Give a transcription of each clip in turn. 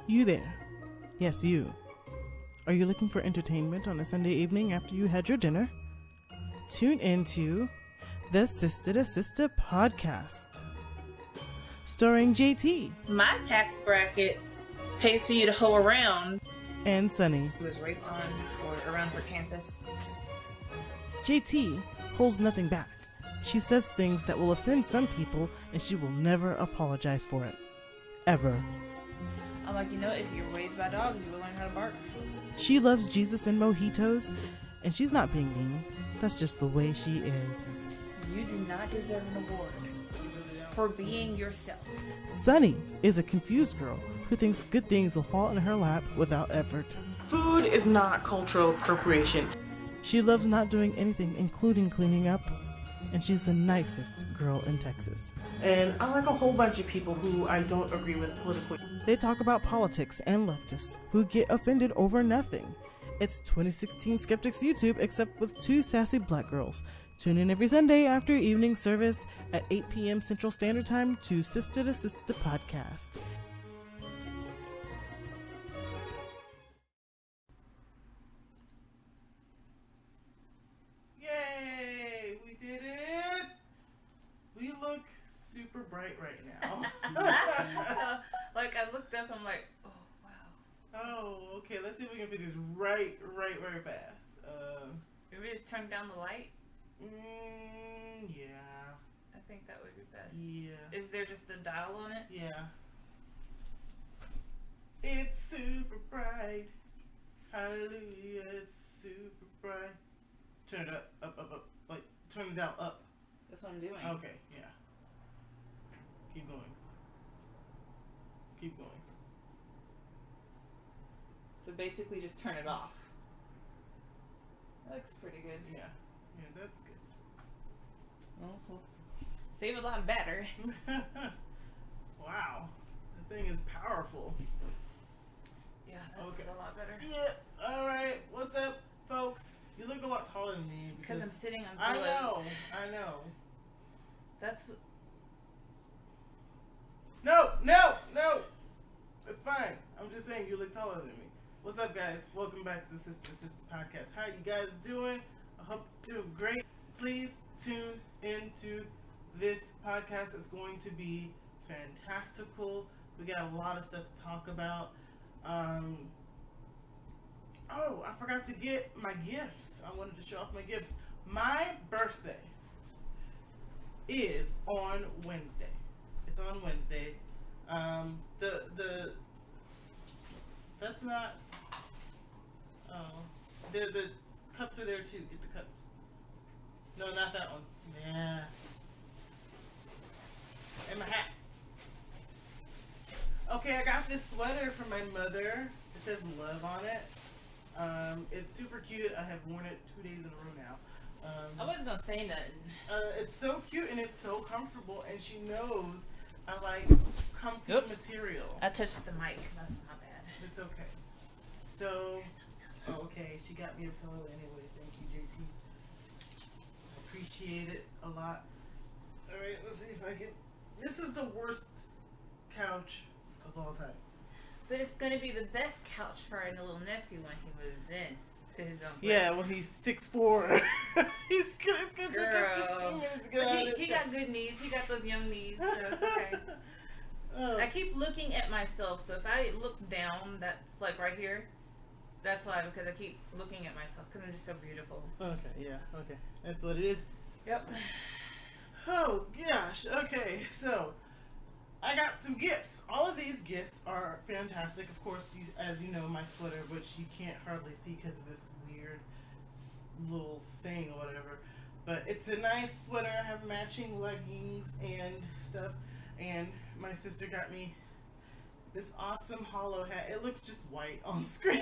You there? Yes, you. Are you looking for entertainment on a Sunday evening after you had your dinner? Tune into the Sistah2Sistah Podcast, starring JT. My tax bracket pays for you to hoe around. And Sunny. Who was raped on or around her campus. JT holds nothing back. She says things that will offend some people, and she will never apologize for it. Ever. I'm like, if you're raised by dogs, you will learn how to bark. She loves Jesus and mojitos, and she's not being mean. That's just the way she is. You do not deserve an award for being yourself. Sunny is a confused girl who thinks good things will fall in her lap without effort. Food is not cultural appropriation. She loves not doing anything, including cleaning up. And she's the nicest girl in Texas. And I like a whole bunch of people who I don't agree with politically. They talk about politics and leftists who get offended over nothing. It's 2016 Skeptics YouTube, except with two sassy black girls. Tune in every Sunday after evening service at 8 p.m. Central Standard Time to Sistah2Sistah Podcast. Yay! We did it! We look super bright right now. Like, I looked up, I'm like, oh, wow. Oh, okay. Let's see if we can finish right very fast. Maybe just turn down the light? Yeah. I think that would be best. Yeah. Is there just a dial on it? Yeah. It's super bright. Hallelujah, it's super bright. Turn it up. Like, turn it down, up. That's what I'm doing. Okay, yeah. Keep going. Keep going. So basically just turn it off. That looks pretty good. Yeah. Yeah, that's good. Oh, cool. Save a lot of battery. Wow. That thing is powerful. Yeah, that's a lot better. Yeah. Alright. What's up, folks? You look a lot taller than me. Because I'm sitting on pillows. I know. That's... No! It's fine. I'm just saying you look taller than me. What's up, guys? Welcome back to the Sistah2Sistah Podcast. How you guys doing? I hope you're doing great. Please tune into this podcast. It's going to be fantastical. We got a lot of stuff to talk about. Oh, I forgot to get my gifts. I wanted to show off my gifts. My birthday is on Wednesday. It's on Wednesday. That's not. Oh, the cups are there too. Get the cups. No, not that one. Yeah. And my hat. Okay, I got this sweater from my mother. It says love on it. It's super cute. I have worn it 2 days in a row now. I wasn't gonna say nothing. It's so cute and it's so comfortable, and she knows I like comfy material. I touched the mic. That's not bad. It's okay. So, okay, she got me a pillow anyway. Thank you, JT. I appreciate it a lot. All right, let's see if I can. This is the worst couch of all time. But it's gonna be the best couch for our little nephew when he moves in to his own place. Yeah, when he's 6'4". It's gonna take him 15 minutes to get out of He got good knees. He got those young knees, so it's okay. I keep looking at myself, so if I look down, that's like right here. That's why, because I keep looking at myself, because I'm just so beautiful. Okay, yeah, okay. That's what it is. Yep. Oh, gosh. Okay, so I got some gifts. All of these gifts are fantastic. Of course, as you know, my sweater, which you can't hardly see because of this weird little thing or whatever. But it's a nice sweater. I have matching leggings and stuff. And my sister got me this awesome hollow hat. It looks just white on screen.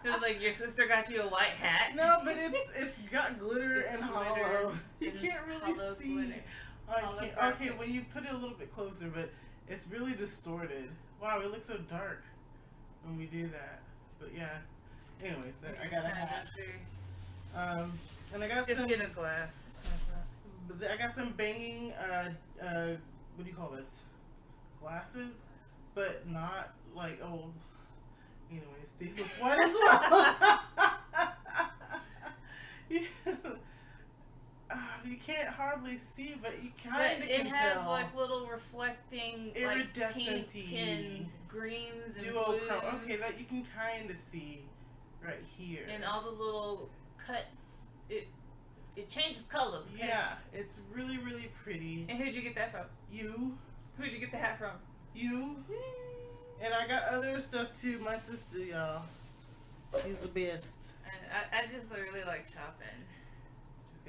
It was like your sister got you a white hat. No, but it's got glitter and hollow. You can't really see. Okay, when you put it a little bit closer, but it's really distorted. Wow, it looks so dark when we do that. But yeah. Anyways, I got a hat. And I got just get a glass. I got some banging. What do you call this? Glasses. but not like old. Anyways, they look white as well. You can't hardly see, but you kind of can tell. It has like little reflecting, like pink and greens and blues. Okay, that you can kind of see right here. And all the little cuts, it changes colors. Okay? Yeah, it's really, really pretty. And who'd you get that from? You. Who'd you get the hat from? You. And I got other stuff too. My sister, y'all. She's the best. I just really like shopping.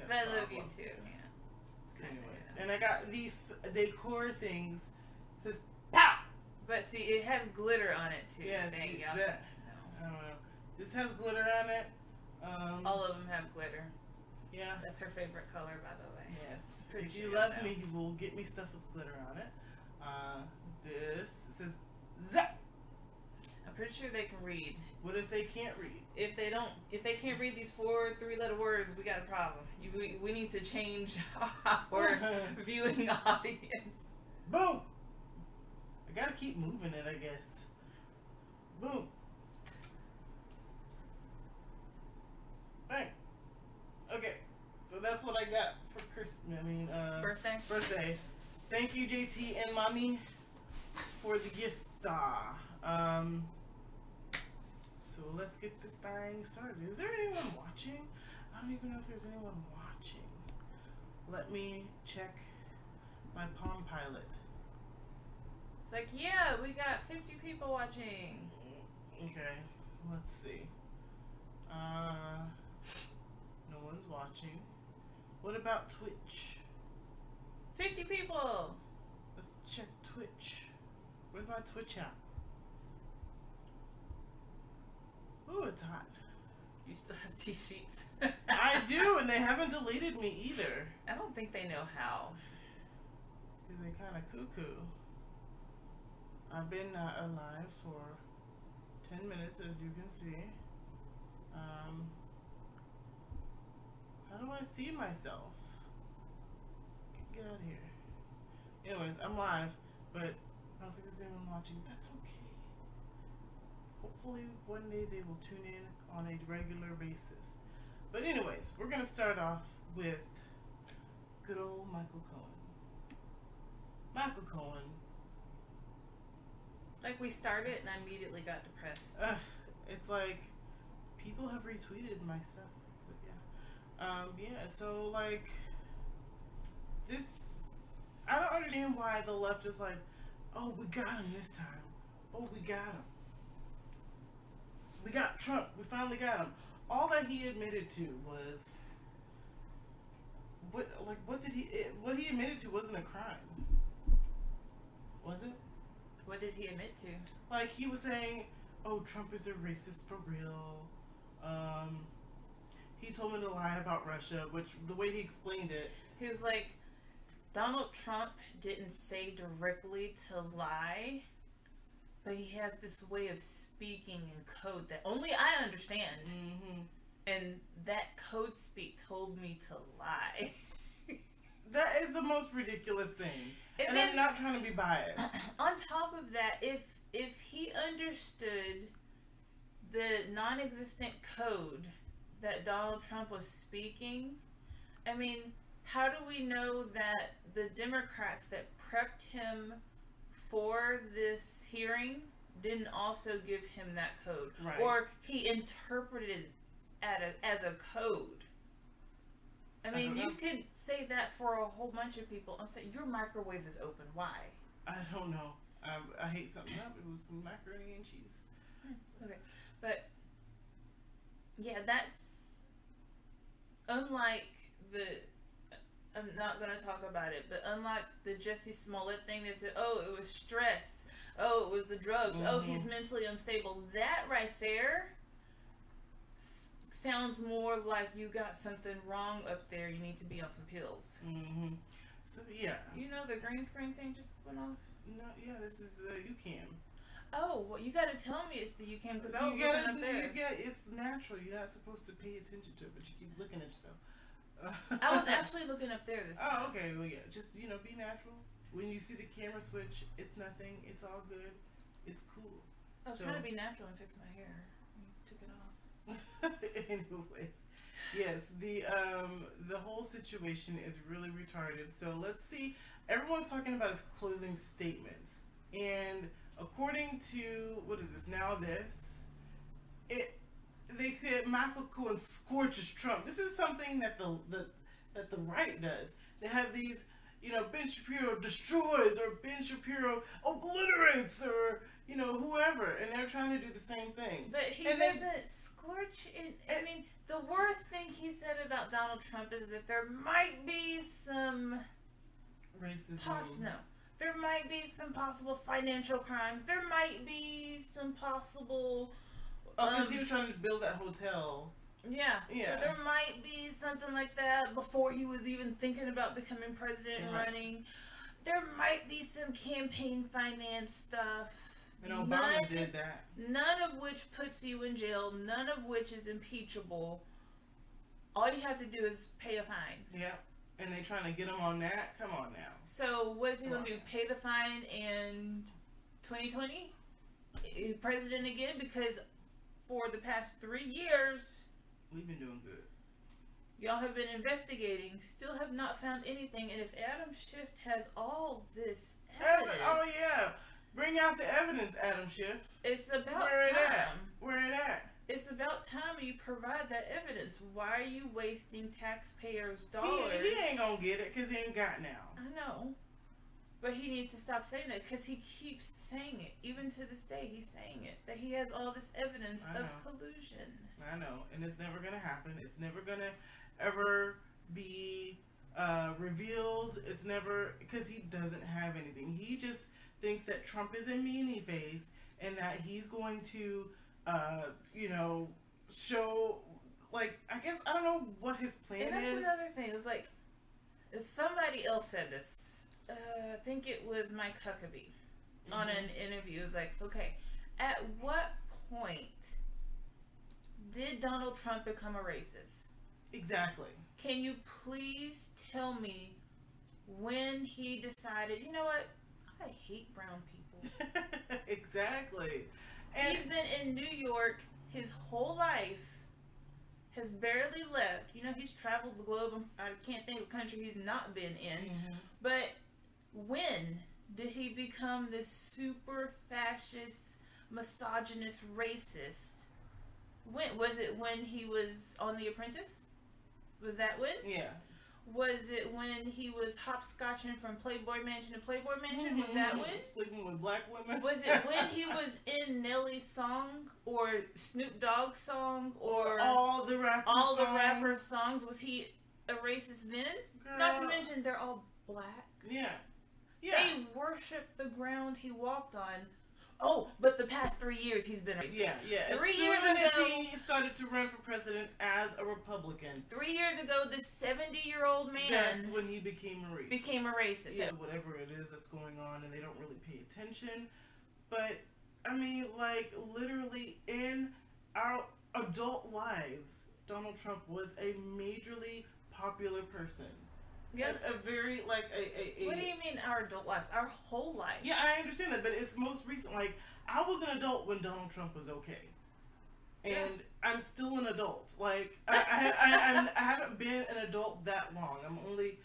But I love you too, yeah. Anyways, and I got these decor things. It says POW! But see, it has glitter on it too. Yeah, see, that, I don't know. This has glitter on it. All of them have glitter. Yeah. That's her favorite color, by the way. Yes. Pretty if sure you love me, you will get me stuff with glitter on it. This it says ZAP! I'm pretty sure they can read. What if they can't read? If they can't read these 4 3-letter words, we got a problem. We need to change our viewing audience. Boom! I gotta keep moving it, I guess. Boom. Bang. Okay, so that's what I got for birthday. Thank you, JT and Mommy, for the gift star. So let's get this thing started. Is there anyone watching? I don't even know if there's anyone watching. Let me check my Palm Pilot. It's like, yeah, we got 50 people watching. Okay, let's see. No one's watching. What about Twitch? 50 people. Let's check Twitch. Where's my Twitch at? Ooh, it's hot. You still have T-sheets. I do, and they haven't deleted me either. I don't think they know how. Because they kind of cuckoo. I've been alive for 10 minutes, as you can see. How do I see myself? Get out of here. Anyways, I'm live, but I don't think there's anyone watching. That's okay. Hopefully one day they will tune in on a regular basis. But anyways, we're going to start off with good old Michael Cohen. Michael Cohen. Like, we started and I immediately got depressed. It's like people have retweeted my stuff. But yeah, so like this, I don't understand why the left is like, oh, we got him this time. Oh, we got him. We got Trump. We finally got him. All that he admitted to was what he admitted to wasn't a crime. Was it? What did he admit to? Like, he was saying, oh, Trump is a racist for real. He told me to lie about Russia, which the way he explained it, he was like, Donald Trump didn't say directly to lie, but he has this way of speaking in code that only I understand. Mm-hmm. And that code speak told me to lie. That is the most ridiculous thing. And then, I'm not trying to be biased. On top of that, if he understood the non-existent code that Donald Trump was speaking, I mean, how do we know that the Democrats that prepped him for this hearing didn't also give him that code? Right. Or he interpreted as a code? I mean, you could say that for a whole bunch of people. I'm saying, your microwave is open. Why? I don't know. I hate something up. It was some macaroni and cheese. Okay. But, yeah, that's unlike the... I'm not going to talk about it, but unlike the Jussie Smollett thing, they said, oh, it was stress. Oh, it was the drugs. Mm-hmm. Oh, he's mentally unstable. That right there sounds more like you got something wrong up there. You need to be on some pills. Mm-hmm. So, yeah. You know the green screen thing just went off? No, yeah, this is the UCAM. Oh, well, you got to tell me it's the UCAM because I was looking up there. It's natural. You're not supposed to pay attention to it, but you keep looking at yourself. I was actually looking up there this time. Oh, okay. Well, yeah. Just, be natural. When you see the camera switch, it's nothing. It's all good. it's cool. I was trying to be natural and fix my hair. You took it off. Anyways, yes, the whole situation is really retarded. So let's see. Everyone's talking about his closing statements, and according to what is this now? They said Michael Cohen scorches Trump. This is something that the right does. They have these, Ben Shapiro destroys, or Ben Shapiro obliterates, or whoever, and they're trying to do the same thing. But he doesn't scorch it. I mean, the worst thing he said about Donald Trump is that there might be some racism. There might be some possible financial crimes. There might be some possible. Because he was trying to build that hotel. Yeah. So there might be something like that before he was even thinking about becoming president and running. There might be some campaign finance stuff. And Obama did that. None of which puts you in jail. None of which is impeachable. All you have to do is pay a fine. Yeah. And they trying to get him on that? Come on now. So what is he going to do? Pay the fine in 2020? President again? Because for the past 3 years, we've been doing good. Y'all have been investigating, still have not found anything. And if Adam Schiff has all this evidence, oh yeah, bring out the evidence, Adam Schiff. It's about time. Where it at? It's about time you provide that evidence. Why are you wasting taxpayers' dollars? He ain't gonna get it because he ain't got now. I know. But he needs to stop saying that because he keeps saying it. Even to this day, he's saying it. That he has all this evidence of collusion. I know. And it's never going to happen. It's never going to ever be revealed. It's never... Because he doesn't have anything. He just thinks that Trump is a meanie face and that he's going to, show... Like, I guess, I don't know what his plan is. And that's another thing. It's like, somebody else said this. I think it was Mike Huckabee on an interview. It was like, okay, at what point did Donald Trump become a racist? Exactly. Can you please tell me when he decided, you know what, I hate brown people? Exactly. And he's been in New York his whole life, has barely left. He's traveled the globe. I can't think of a country he's not been in. But when did he become this super fascist, misogynist, racist? When was it? When he was on The Apprentice? Was that when? Yeah. Was it when he was hopscotching from Playboy Mansion to Playboy Mansion? Was that when? Sleeping with black women? Was it when he was in Nelly's song or Snoop Dogg's song or all the rapper songs? Was he a racist then? Girl. Not to mention they're all black. Yeah. They worship the ground he walked on. Oh, but the past 3 years he's been racist. Yeah. 3 years ago, he started to run for president as a Republican. 3 years ago, this 70-year-old man. That's when he became a racist. Yeah. Whatever it is that's going on, and they don't really pay attention. But I mean, like literally in our adult lives, Donald Trump was a majorly popular person. Yeah. A very, like, a... What do you mean our adult lives? Our whole life. Yeah, I understand that, but it's most recent. Like, I was an adult when Donald Trump was okay. And I'm still an adult. Like, I haven't been an adult that long. I'm only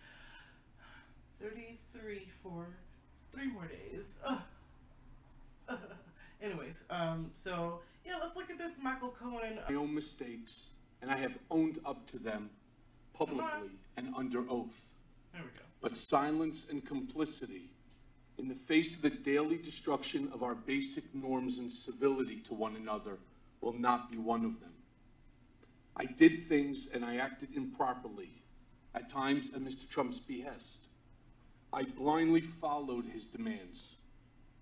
33 for 3 more days. Anyways, so, yeah, let's look at this Michael Cohen. My own mistakes, and I have owned up to them publicly and under oath. There we go. But silence and complicity in the face of the daily destruction of our basic norms and civility to one another will not be one of them. I did things and I acted improperly, at times at Mr. Trump's behest. I blindly followed his demands.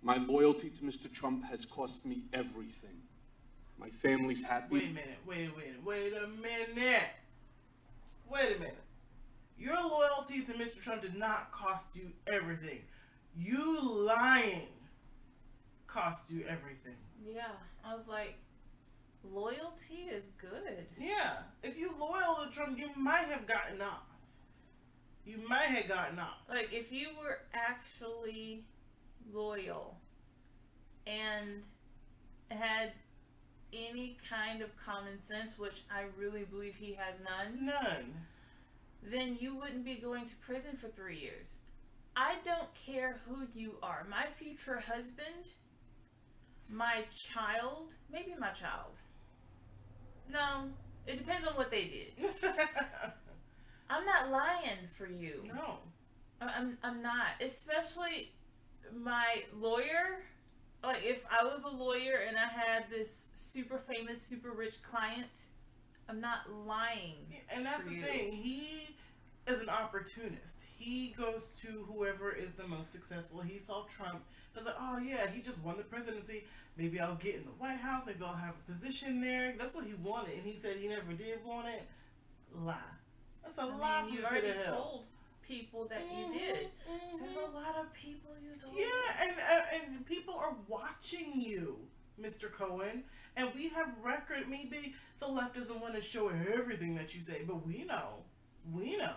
My loyalty to Mr. Trump has cost me everything. My family's happy. Wait a minute. Your loyalty to Mr. Trump did not cost you everything. You lying cost you everything. Yeah, I was like, loyalty is good. Yeah, if you loyal to Trump, you might have gotten off. Like, if you were actually loyal, and had any kind of common sense, which I really believe he has none, then you wouldn't be going to prison for 3 years. I don't care who you are. My future husband, my child, maybe my child. No, it depends on what they did. I'm not lying for you. No. I'm not. Especially my lawyer. Like, if I was a lawyer and I had this super famous, super rich client, I'm not lying. And that's the thing. He is an opportunist. He goes to whoever is the most successful. He saw Trump. He was like, oh yeah, he just won the presidency. Maybe I'll get in the White House. Maybe I'll have a position there. That's what he wanted. And he said he never did want it. Lie. That's a lie. You already told people that you did. There's a lot of people you told. Yeah, and people are watching you, Mr. Cohen. And we have record. Maybe the left doesn't want to show everything that you say, but we know. We know.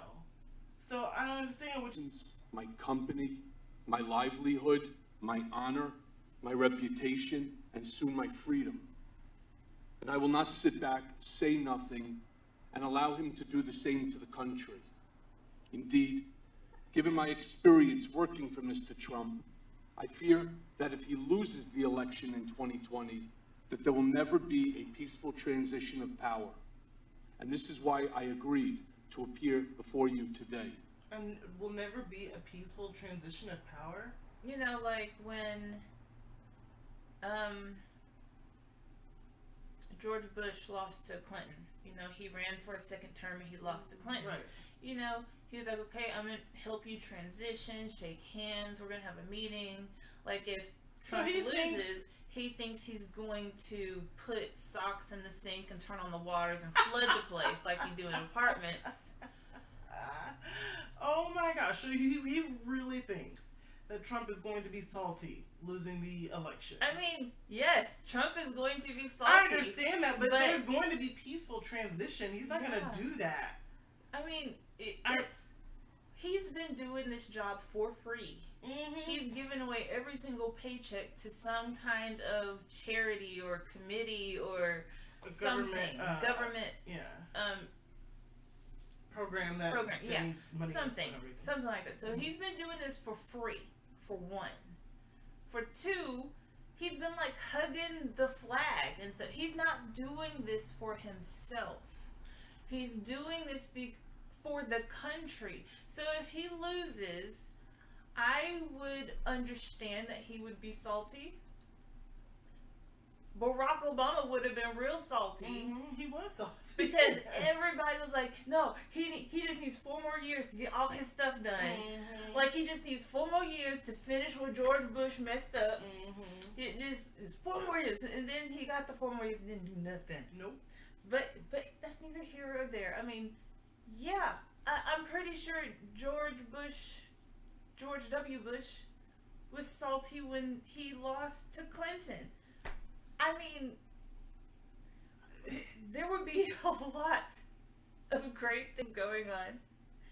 So I don't understand what you... My company, my livelihood, my honor, my reputation, and soon my freedom. And I will not sit back, say nothing, and allow him to do the same to the country. Indeed, given my experience working for Mr. Trump, I fear that if he loses the election in 2020, that there will never be a peaceful transition of power. And this is why I agreed to appear before you today. And will never be a peaceful transition of power? You know, like when George Bush lost to Clinton. You know, he ran for a second term and he lost to Clinton. Right. You know, he was like, okay, I'm going to help you transition, shake hands, we're going to have a meeting. Like, if Trump loses, he thinks he's going to put socks in the sink and turn on the waters and flood the place like you do in apartments. Oh my gosh. So he really thinks that Trump is going to be salty losing the election. I mean, yes, Trump is going to be salty. I understand that, but there's going to be peaceful transition. He's not going to do that. I mean, he's been doing this job for free. He's given away every single paycheck to some kind of charity or committee or something. Government program that needs money. Something like that. So he's been doing this for free, for one. For two, he's been like hugging the flag and stuff. He's not doing this for himself. He's doing this for the country. So if he loses, I would understand that he would be salty. Barack Obama would have been real salty. He was salty. Because everybody was like, no, he just needs 4 more years to get all his stuff done. Like, he just needs 4 more years to finish what George Bush messed up. It just is 4 more years. And then he got the 4 more years and didn't do nothing. Nope. But that's neither here or there. I mean, yeah, I'm pretty sure George W. Bush was salty when he lost to Clinton. I mean, there would be a lot of great things going on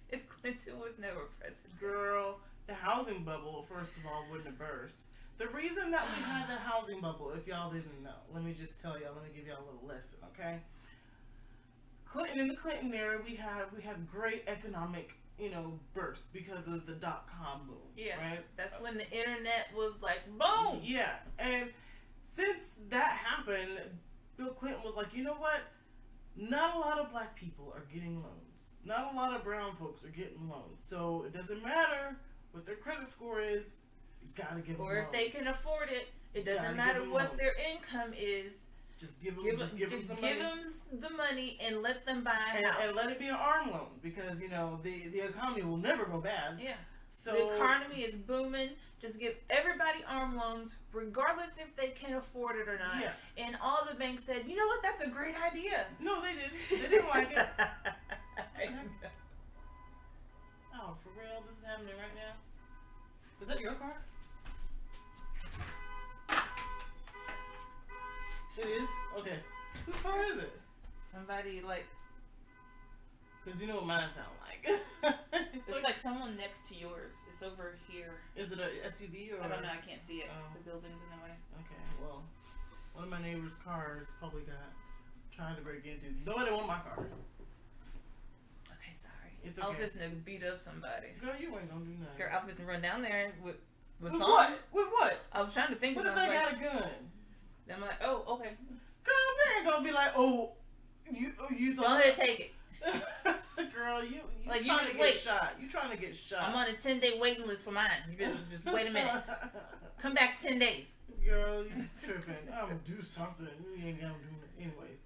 if Clinton was never president. Girl, the housing bubble, first of all, wouldn't have burst. The reason that we had the housing bubble, if y'all didn't know, let me just tell y'all, let me give y'all a little lesson, okay? In the Clinton era, we had great economic, burst because of the .com boom. Yeah, right? That's when the internet was like, boom! Yeah, and since that happened, Bill Clinton was like, you know what? Not a lot of black people are getting loans. Not a lot of brown folks are getting loans. So it doesn't matter what their credit score is. You gotta give them loans. Or if they can afford it, it doesn't matter what their income is. Just give them the money and let them buy a house. And let it be an arm loan because, the economy will never go bad. Yeah. So the economy is booming. Just give everybody arm loans, regardless if they can afford it or not. Yeah. And all the banks said, you know what? That's a great idea. No, they didn't. They didn't like it. Oh, for real? This is happening right now? Is that your car? It is? Okay. Whose car is it? Somebody, Because you know what mine sound like. It's like someone next to yours. It's over here. Is it a SUV or? I don't know. I can't see it. Oh. The building's in the way. Okay, well, one of my neighbor's cars probably got trying to break into. Nobody want my car. Okay, sorry. It's okay. Alpha's gonna beat up somebody. Girl, you ain't gonna do nothing. Girl, Alpha's gonna run down there with something. What? With what? I was trying to think. What if they got a gun? I'm like, oh, okay. Girl, they ain't gonna be like, oh, you thought. Go ahead, take it. Girl, you like, trying you to just get wait. shot. You trying to get shot. I'm on a 10-day waiting list for mine. You just wait a minute. Come back 10 days. Girl, you tripping. I'm gonna do something. You ain't gonna do it. Anyways.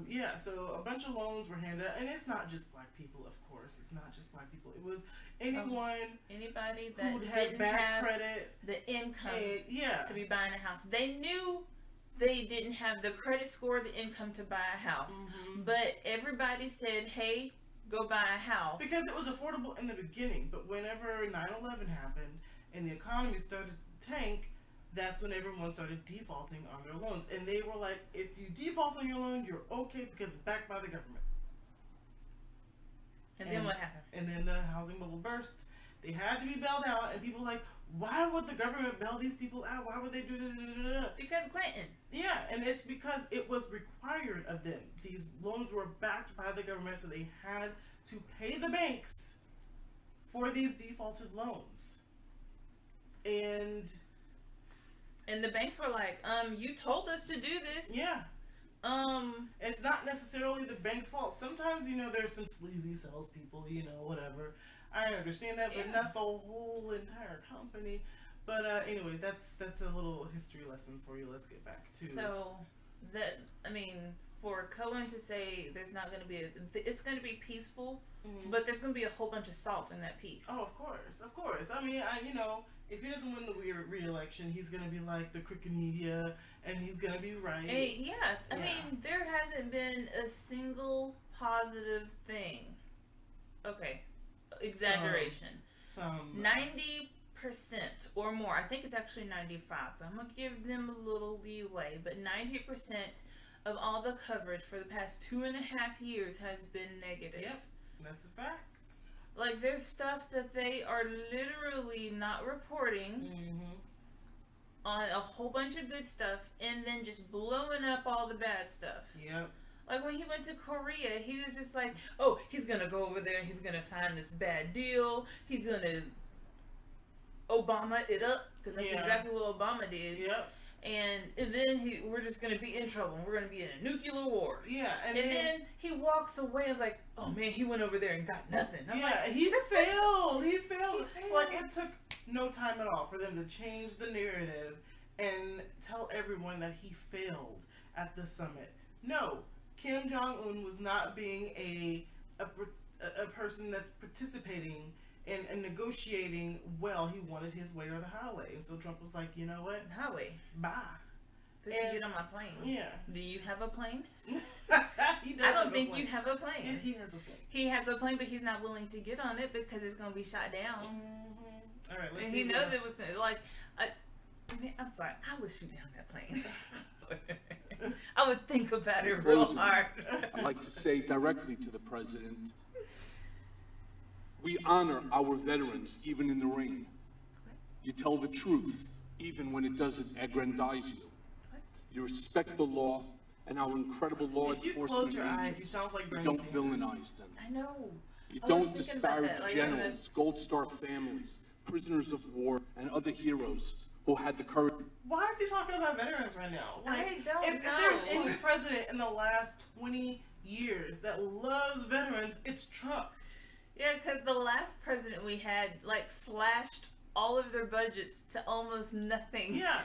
Yeah, so a bunch of loans were handed out. And it's not just black people, of course. It's not just black people. It was anyone anybody that who had didn't bad have credit. The income to be buying a house. They knew they didn't have the credit score, the income to buy a house. But everybody said, hey, go buy a house. Because it was affordable in the beginning. But whenever 9/11 happened and the economy started to tank, that's when everyone started defaulting on their loans. And they were like, if you default on your loan, you're okay because it's backed by the government. And then what happened? And then the housing bubble burst. They had to be bailed out. And people were like, why would the government bail these people out? Why would they do that? Because Clinton. Yeah, and it's because it was required of them. These loans were backed by the government, so they had to pay the banks for these defaulted loans. And the banks were like, you told us to do this. Yeah. It's not necessarily the bank's fault. Sometimes, there's some sleazy salespeople, whatever. I understand that, but not the whole entire company. But anyway, that's a little history lesson for you. Let's get back to. So for Cohen to say there's not going to be it's going to be peaceful, but there's going to be a whole bunch of salt in that peace. Oh, of course. I mean, if he doesn't win the re-election, he's going to be like the crooked media, and he's going to be right. I mean, there hasn't been a single positive thing. Okay. Exaggeration. Some 90% or more. I think it's actually 95, but I'm gonna give them a little leeway. But 90% of all the coverage for the past 2.5 years has been negative. Yep, that's a fact. Like, there's stuff that they are literally not reporting on a whole bunch of good stuff, and then just blowing up all the bad stuff. Yep. Like, when he went to Korea, he was just like, oh, he's going to go over there and he's going to sign this bad deal. He's going to Obama it up, because that's exactly what Obama did. Yep. And then we're just going to be in trouble. We're going to be in a nuclear war. Yeah. And then he walks away and was like, oh, man, he went over there and got nothing. I'm like, he failed. He failed. Like, it took no time at all for them to change the narrative and tell everyone that he failed at the summit. No. Kim Jong-un was not being a person that's participating and negotiating well. He wanted his way or the highway. And so Trump was like, you know what? Highway. Bye. Just get on my plane. Yeah. Do you have a plane? He does. I don't think you have a plane. Yeah, he has a plane. He has a plane, but he's not willing to get on it because it's going to be shot down. All right, let's and see. he knows it was going to, like, I'm sorry, I would shoot down that plane. I would think about it real hard. I'd like to say directly to the president, we honor our veterans even in the rain. You tell the truth even when it doesn't aggrandize you. You respect the law and our incredible law enforcement agents. If you close your eyes, he sounds like Bernie You don't Sanders. villainize them. I know. You don't disparage generals, Gold Star families, prisoners of war, and other heroes who had the courage. Why is he talking about veterans right now? I don't know. If there's any president in the last 20 years that loves veterans, it's Trump. Yeah, because the last president we had, like, slashed all of their budgets to almost nothing. Yeah.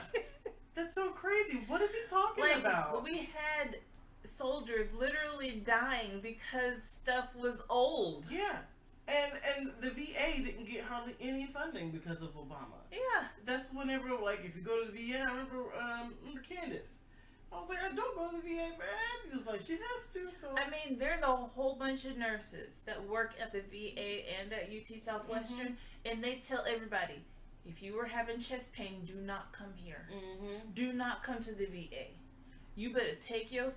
That's so crazy. What is he talking about? We had soldiers literally dying because stuff was old. Yeah. And the VA didn't get hardly any funding because of Obama. Yeah. That's whenever, like, if you go to the VA, I remember Candace. I was like, I don't go to the VA, man. He was like, she has to, so. I mean, there's a whole bunch of nurses that work at the VA and at UT Southwestern, and they tell everybody, if you were having chest pain, do not come here. Do not come to the VA. you better take your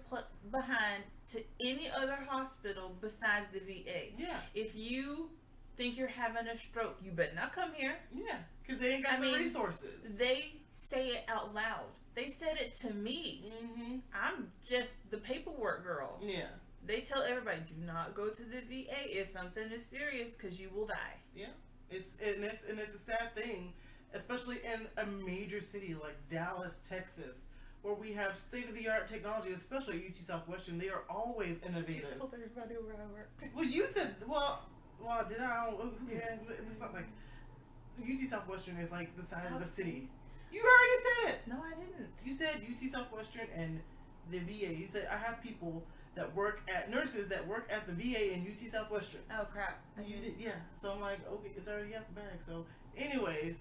behind to any other hospital besides the VA. Yeah. If you think you're having a stroke, you better not come here. Yeah, because they ain't got the resources. They say it out loud. They said it to me. Mm-hmm. I'm just the paperwork girl. Yeah. They tell everybody, do not go to the VA if something is serious, because you will die. Yeah. It's a sad thing, especially in a major city like Dallas, Texas, where we have state-of-the-art technology, especially at UT Southwestern. They are always innovative. Just told everybody where I worked. Well, you said, well, did I? Who cares? It's not like UT Southwestern is like the size of a city. You already said it. No, I didn't. You said UT Southwestern and the VA. You said I have people that work at nurses that work at the VA in UT Southwestern. Oh crap! You did, yeah. So I'm like, okay, it's already out the bag. So, anyways,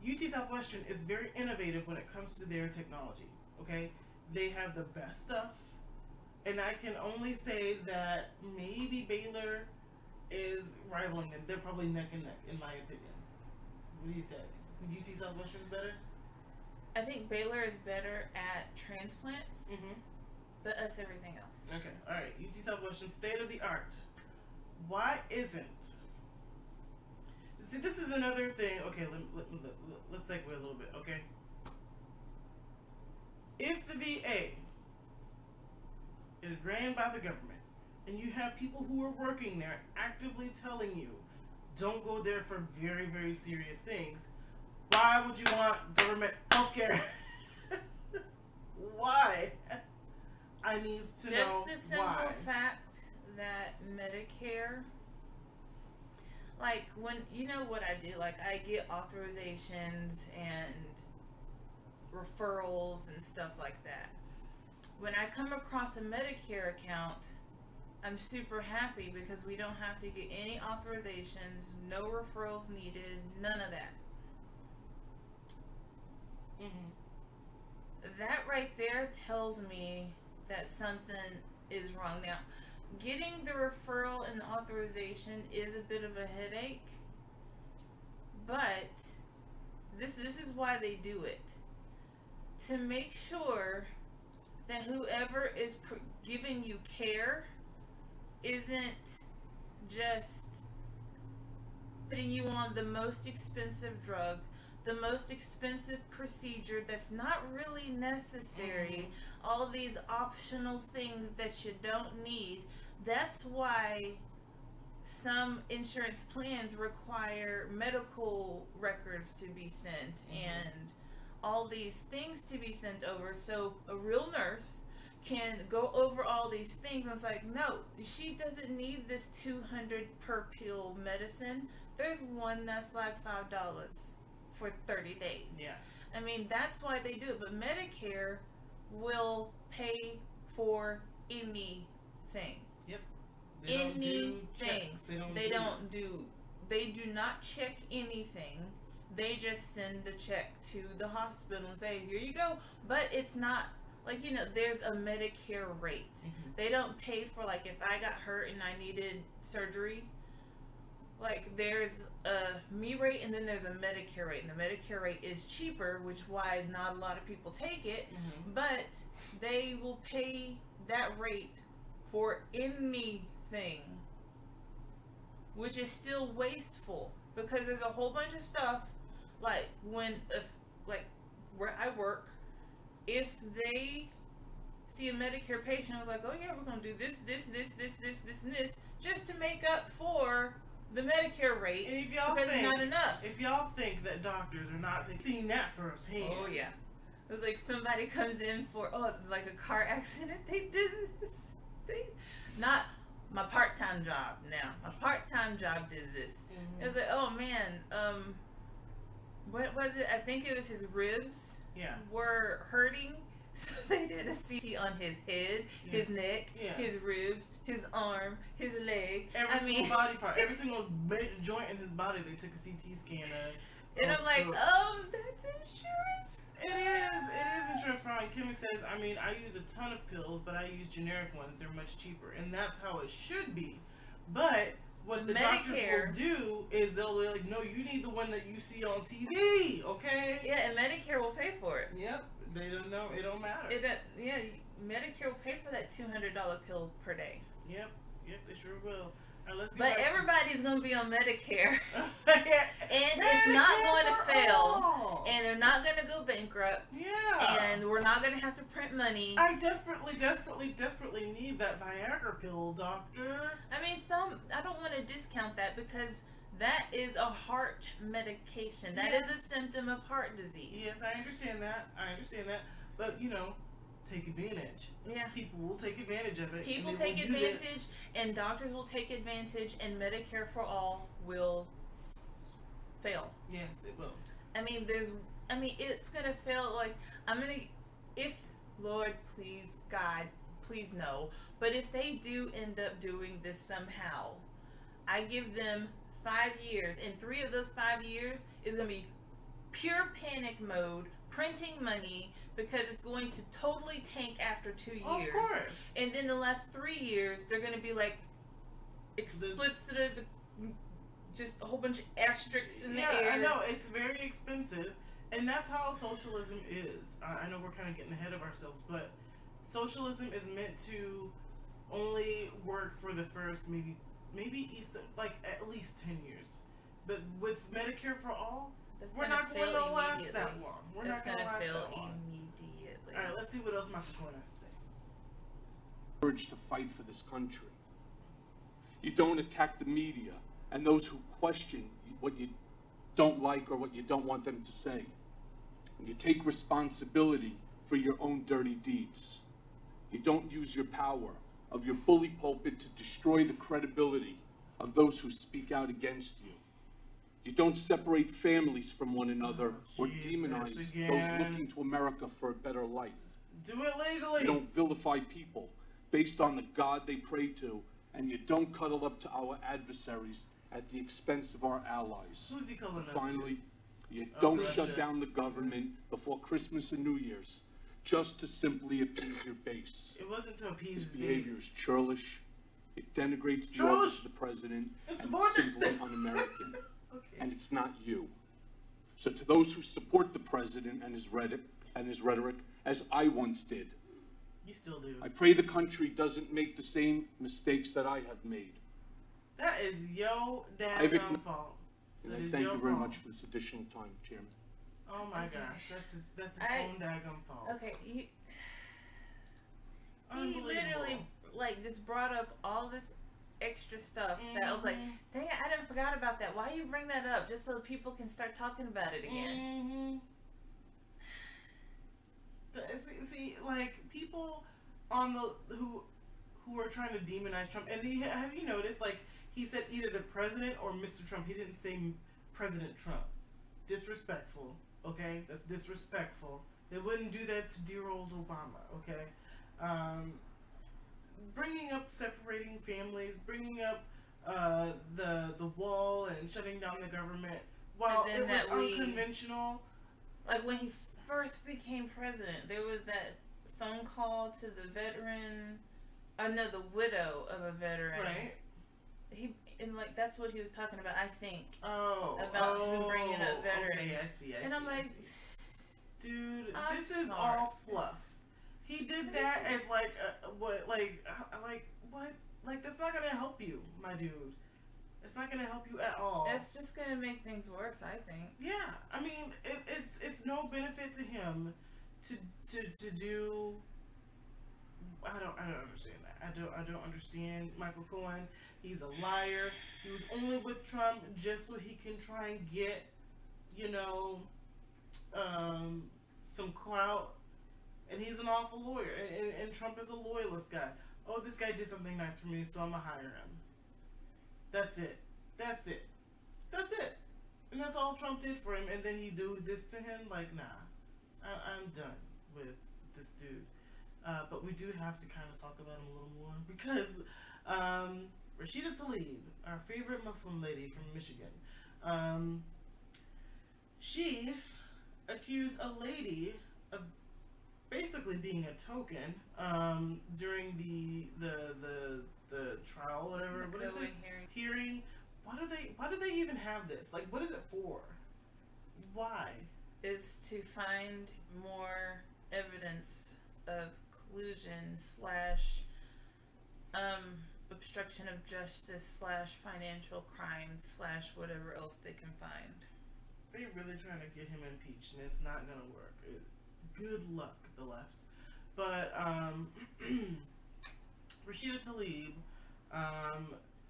UT Southwestern is very innovative when it comes to their technology. Okay, they have the best stuff, and I can only say that maybe Baylor is rivaling them. They're probably neck and neck, in my opinion. What do you say? UT Southwestern is better? I think Baylor is better at transplants, Mm-hmm. but us everything else. Okay, all right. UT Southwestern, state of the art. Why isn't? See, this is another thing. Okay, let's segue a little bit. Okay, if the VA is ran by the government, and you have people who are working there actively telling you, don't go there for very, very serious things, why would you want government healthcare? Why? I need to know Just the simple why. fact that Medicare, like when, you know what I do, like I get authorizations and referrals and stuff like that. When I come across a Medicare account, I'm super happy because we don't have to get any authorizations, no referrals needed, none of that. Mm-hmm. That right there tells me that something is wrong. Now, getting the referral and the authorization is a bit of a headache, but this is why they do it. To make sure that whoever is giving you care isn't just putting you on the most expensive drug, the most expensive procedure that's not really necessary, all these optional things that you don't need. That's why some insurance plans require medical records to be sent and all these things to be sent over, so a real nurse can go over all these things. And it's like, no, she doesn't need this 200 per pill medicine. There's one that's like $5 for 30 days. Yeah. I mean, that's why they do it. But Medicare will pay for anything. Yep. They don't do checks. They do not check anything. They just send the check to the hospital and say, here you go. But it's not like, you know, there's a Medicare rate. Mm-hmm. They don't pay for, like, if I got hurt and I needed surgery, like, there's a me rate and then there's a Medicare rate. And the Medicare rate is cheaper, which why not a lot of people take it. Mm-hmm. But they will pay that rate for anything, which is still wasteful because there's a whole bunch of stuff, like where I work, if they see a Medicare patient, I was like, oh yeah, we're gonna do this, and this, just to make up for the Medicare rate, and if y'all because it's not enough. If y'all think that doctors are not seeing that firsthand, oh yeah, it was like somebody comes in for like a car accident. They did this. Not my part-time job. Now my part-time job did this. Mm-hmm. It was like, oh man, what was it? I think it was his ribs. Yeah. Were hurting, so they did a CT on his head, his neck, his ribs, his arm, his leg. Every single body part, every single major joint in his body, they took a CT scan of. And I'm like, that's insurance. It is insurance fraud. And Kimmick says, I mean, I use a ton of pills, but I use generic ones. They're much cheaper, and that's how it should be. But what the doctors will do is they'll be like, no, you need the one that you see on TV, okay? Yeah, and Medicare will pay for it. Yep. They don't know. It don't matter. Medicare will pay for that $200 pill per day. Yep, they sure will. But everybody's going to be on Medicare. Yeah. And it's not going to fail. And they're not going to go bankrupt. Yeah. And we're not going to have to print money. I desperately need that Viagra pill, doctor. I mean, I don't want to discount that because that is a heart medication. That is a symptom of heart disease. Yes, I understand that. But, take advantage. Yeah. People will take advantage of it. People take advantage, and doctors will take advantage, and Medicare for all will fail. Yes, it will. I mean, it's gonna fail. Like, if Lord, please, God, please no. But if they do end up doing this somehow, I give them 5 years, and 3 of those 5 years is gonna be pure panic mode, printing money, because it's going to totally tank after 2 years. Of course. And then the last 3 years, they're going to be like explicit, just a whole bunch of asterisks in the air. Yeah, I know. It's very expensive. And that's how socialism is. I know we're kind of getting ahead of ourselves, but socialism is meant to only work for the first maybe at least 10 years. But with Medicare for all, we're not going to last that long. We're not going to fail immediately. All right, let's see what else Michael Cohen has to say. Urge to fight for this country. You don't attack the media and those who question what you don't like or what you don't want them to say. And you take responsibility for your own dirty deeds. You don't use your power of your bully pulpit to destroy the credibility of those who speak out against you. You don't separate families from one another or demonize those looking to America for a better life. Do it legally. You don't vilify people based on the God they pray to, and you don't cuddle up to our adversaries at the expense of our allies. Who's he cuddling up to? Finally, you don't shut down the government before Christmas and New Year's just to simply appease your base. It wasn't to appease his behavior base. is churlish. It denigrates the office of the president and simply un-American. Okay. And it's not you. So to those who support the president and his rhetoric, as I once did, you still do. I pray the country doesn't make the same mistakes that I have made. That is your damn fault. And I thank you very much for this additional time, Chairman. Oh my gosh, that's his own daggum fault. Okay, he literally just brought up all this extra stuff that I was like, dang it, I didn't forgot about that. Why you bring that up? Just so people can start talking about it again. See, like people on who are trying to demonize Trump, and have you noticed? Like he said either the president or Mr. Trump. He didn't say President Trump. Disrespectful. Okay, that's disrespectful. They wouldn't do that to dear old Obama. Okay. Bringing up separating families, bringing up the wall and shutting down the government, while it was unconventional. Like when he first became president, there was that phone call to the veteran, the widow of a veteran. Right. That's what he was talking about, I think. About him bringing up veterans. Okay, I see. And I'm like, dude, this is all fluff. He did that as what? That's not gonna help you, my dude. It's not gonna help you at all. It's just gonna make things worse, I think. Yeah, I mean, it's no benefit to him to do. I don't understand that. I don't understand Michael Cohen. He's a liar. He was only with Trump just so he can try and get, some clout. And he's an awful lawyer, and Trump is a loyalist guy. Oh, this guy did something nice for me, so I'm gonna hire him. That's it. And that's all Trump did for him, and then he do this to him? Like, nah. I'm done with this dude. But we do have to kind of talk about him a little more, because Rashida Tlaib, our favorite Muslim lady from Michigan, she accused a lady of basically being a token during the trial, whatever. What is this hearing? Why do they even have this? Like, what is it for? Why? It's to find more evidence of collusion / obstruction of justice / financial crimes / whatever else they can find. They're really trying to get him impeached, and it's not gonna work. Good luck, the left. But Rashida Tlaib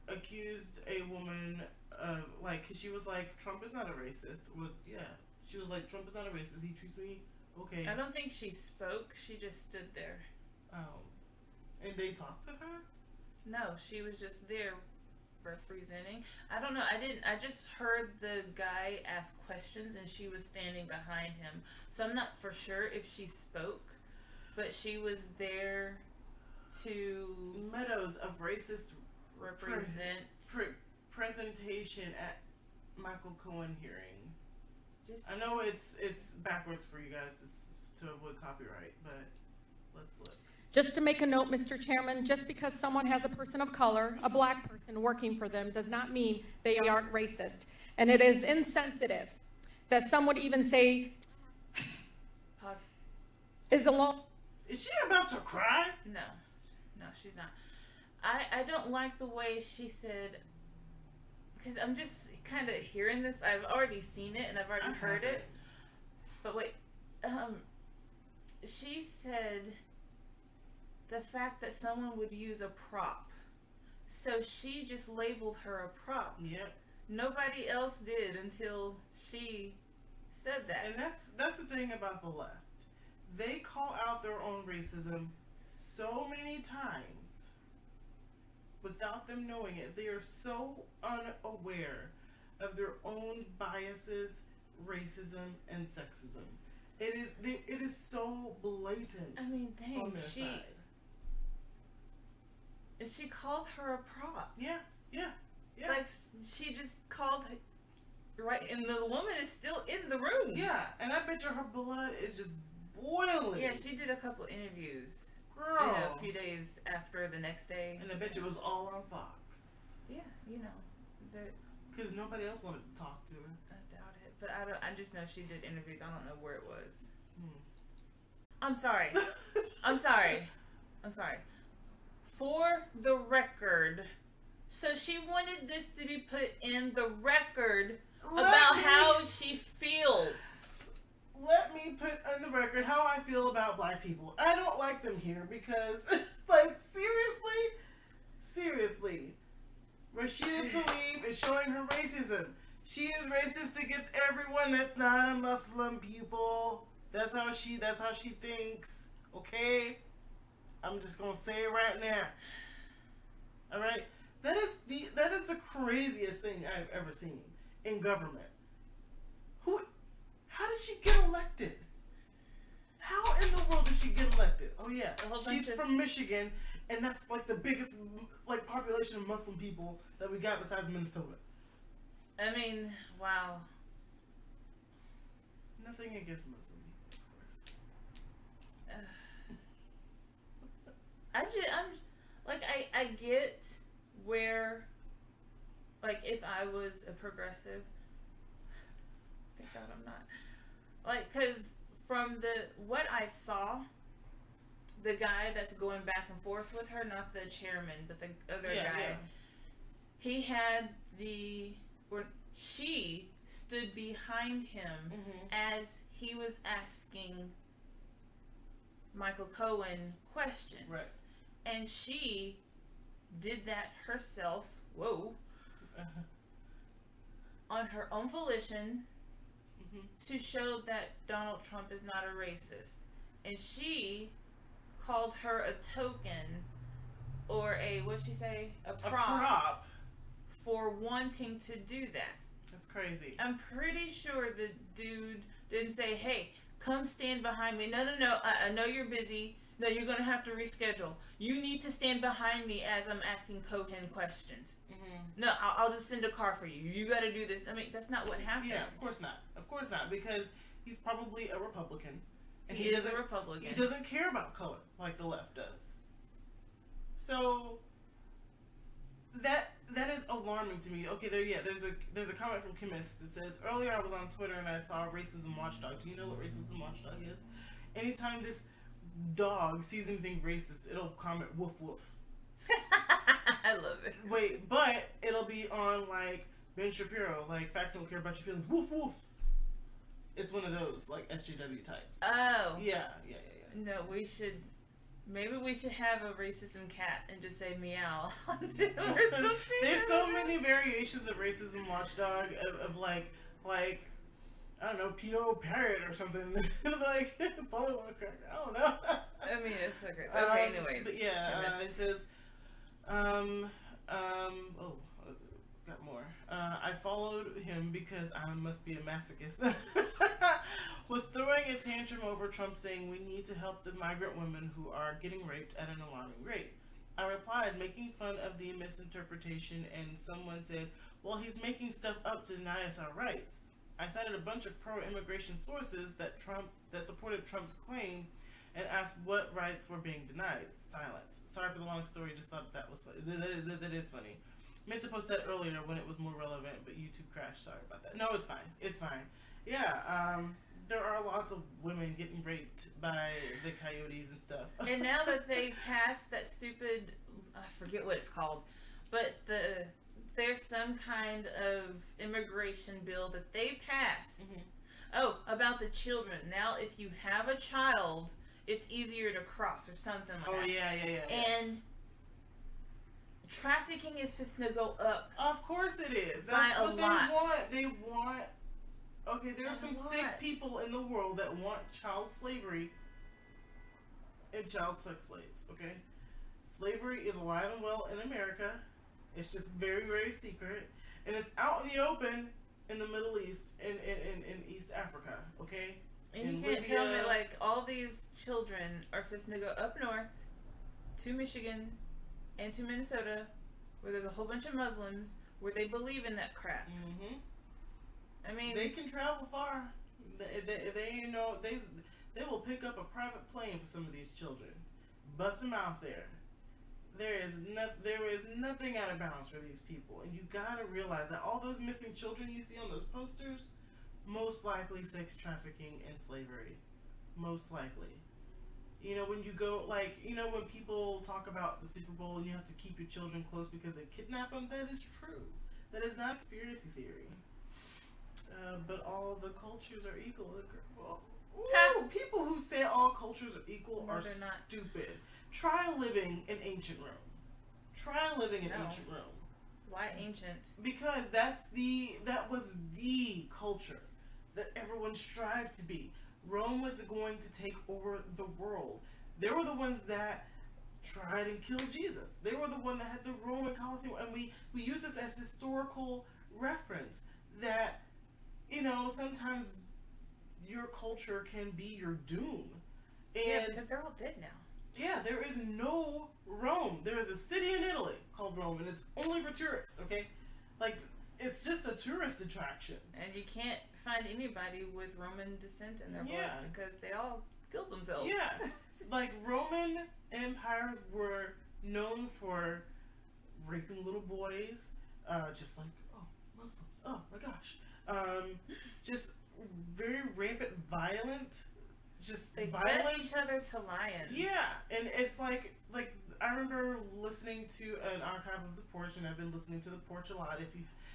accused a woman of, like, 'cause she was like, Trump is not a racist. She was like, Trump is not a racist. He treats me okay. I don't think she spoke. She just stood there. Oh, and they talked to her? No, she was just there representing. I don't know. I just heard the guy ask questions and she was standing behind him. So I'm not for sure if she spoke, but she was there to Meadows of racist represent presentation at Michael Cohen hearing. I know it's backwards for you guys to avoid copyright, but let's look. Just to make a note, Mr. Chairman, just because someone has a person of color, a black person working for them, does not mean they aren't racist. And it is insensitive that some would even say, pause. Is she about to cry? No, she's not. I don't like the way she said, because I'm just kind of hearing this. I've already seen it and I've already heard it. But wait, she said the fact that someone would use a prop. So she just labeled her a prop. Yep. Nobody else did until she said that. And that's the thing about the left. They call out their own racism so many times without them knowing it. They are so unaware of their own biases, racism, and sexism. It is so blatant. I mean, dang, on their side. She called her a prop. Yeah. Like, she just called her, right, and the woman is still in the room. Yeah, and I bet you her blood is just boiling. Yeah, she did a couple interviews. Girl. A few days after the next day. And I bet you it was all on Fox. Yeah, because nobody else wanted to talk to her. I doubt it, but I just know she did interviews. I don't know where it was. I'm sorry. I'm sorry. For the record, so she wanted this to be put in the record about how she feels. Let me put on the record how I feel about black people. I don't like them here because, like, seriously, Rashida Tlaib is showing her racism. She is racist against everyone that's not a Muslim people. That's how she thinks. Okay? I'm just gonna say it right now. Alright? That is the craziest thing I've ever seen in government. How did she get elected? How in the world did she get elected? Oh yeah, she's from Michigan, and that's like the biggest population of Muslim people that we got besides Minnesota. I mean, wow. Nothing against Muslim people, of course. I get where, like, if I was a progressive, thank God I'm not. Like, because from what I saw, the guy that's going back and forth with her, not the chairman, but the other guy, he had she stood behind him as he was asking Michael Cohen questions. Right. And she did that herself, on her own volition, to show that Donald Trump is not a racist. And she called her a token, or what'd she say? A prop for wanting to do that. That's crazy. I'm pretty sure the dude didn't say, hey, come stand behind me. No, I know you're busy. No, you're going to have to reschedule. You need to stand behind me as I'm asking Cohen questions. No, I'll just send a car for you. You got to do this. I mean, that's not what happened. Yeah, of course not. Of course not, because he's probably a Republican. And he is a Republican. He doesn't care about color like the left does. So that is alarming to me. Okay, there's a comment from Chemist that says, earlier I was on Twitter and I saw Racism Watchdog. Do you know what Racism Watchdog is? Anytime this dog sees anything racist, it'll comment woof woof. I love it. Wait, but it'll be on like Ben Shapiro, like facts don't care about your feelings, woof woof. It's one of those like SJW types. Oh. Yeah. No, maybe we should have a racism cat and just say meow on them or something. There's so many variations of racism watchdog of like I don't know, pedo parrot or something. Like Polly Cracker. I don't know. I mean, it's so great. Okay, anyways. But yeah, it says oh, got more. I followed him because I must be a masochist. Was throwing a tantrum over Trump saying we need to help the migrant women who are getting raped at an alarming rate. I replied, making fun of the misinterpretation, and someone said, well, he's making stuff up to deny us our rights. I cited a bunch of pro-immigration sources that supported Trump's claim and asked what rights were being denied. Silence. Sorry for the long story, just thought that was funny. That is funny. Meant to post that earlier when it was more relevant, but YouTube crashed. Sorry about that. No, it's fine. It's fine. Yeah, there are lots of women getting raped by the coyotes and stuff. And now that they passed that stupid, I forget what it's called, but there's some kind of immigration bill that they passed. Mm-hmm. Oh, about the children. Now if you have a child, it's easier to cross or something like that. Oh, yeah. And trafficking is just going to go up. Of course it is. That's what they want. Okay, there are some sick people in the world that want child slavery and child sex slaves, okay? Slavery is alive and well in America. It's just very, very secret. And it's out in the open in the Middle East and in East Africa, okay? And you can't tell me, like, all these children are fixing to go up north to Michigan and to Minnesota, where there's a whole bunch of Muslims, where they believe in that crap. Mm-hmm. I mean, they can travel far. They will pick up a private plane for some of these children, bust them out there. There is nothing out of bounds for these people, and you gotta realize that all those missing children you see on those posters, most likely sex trafficking and slavery, most likely. You know, when you go, like, you know, when people talk about the Super Bowl and you have to keep your children close because they kidnap them, that is true. That is not conspiracy theory. But all the cultures are equal. Ooh, people who say all cultures are equal are stupid. Try living in ancient Rome. Ancient Rome. Why ancient? Because that was the culture that everyone strived to be. Rome was going to take over the world. They were the ones that tried and killed Jesus. They were the one that had the Roman Colosseum, and we use this as historical reference that, you know, sometimes your culture can be your doom. And yeah, because they're all dead now. Yeah, there is no Rome. There is a city in Italy called Rome, and it's only for tourists, okay? Like, it's just a tourist attraction. And you can't find anybody with Roman descent in their blood because they all killed themselves. Yeah. Like, Roman empires were known for raping little boys, just like, oh, Muslims, oh my gosh. Just very rampant, violent, they fed each other to lions. Yeah, and it's like I remember listening to an archive of The Porch, and I've been listening to The Porch a lot.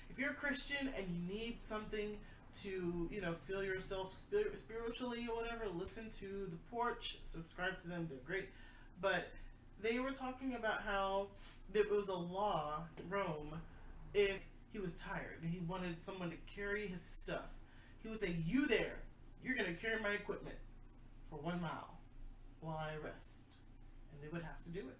If you're a Christian and you need something to, you know, feel yourself spiritually or whatever, listen to The Porch, subscribe to them, they're great. But they were talking about how there was a law in Rome, if he was tired and he wanted someone to carry his stuff, he would say, you there, you're going to carry my equipment for 1 mile while I rest. And they would have to do it.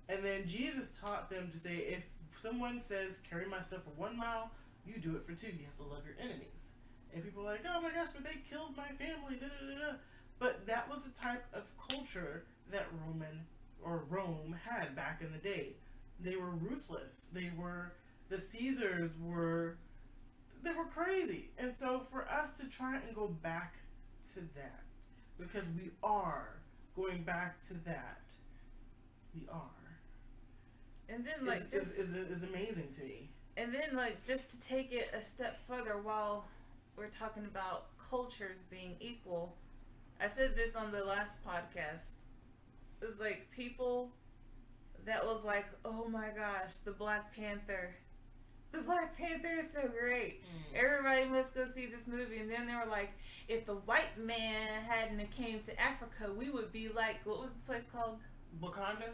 And then Jesus taught them to say, if someone says, carry my stuff for 1 mile, you do it for 2. You have to love your enemies. And people are like, oh my gosh, but they killed my family, da, da, da, da. But that was the type of culture that Rome had back in the day. They were ruthless. The Caesars were crazy. And so for us to try and go back to that, because we are going back to that, we are. And then, like, is amazing to me. And then, like, just to take it a step further, while we're talking about cultures being equal, I said this on the last podcast. It's like people that was like, oh my gosh, the Black Panther. The Black Panther is so great. Everybody must go see this movie. And then they were like, if the white man hadn't came to Africa, we would be like, what was the place called? Wakanda.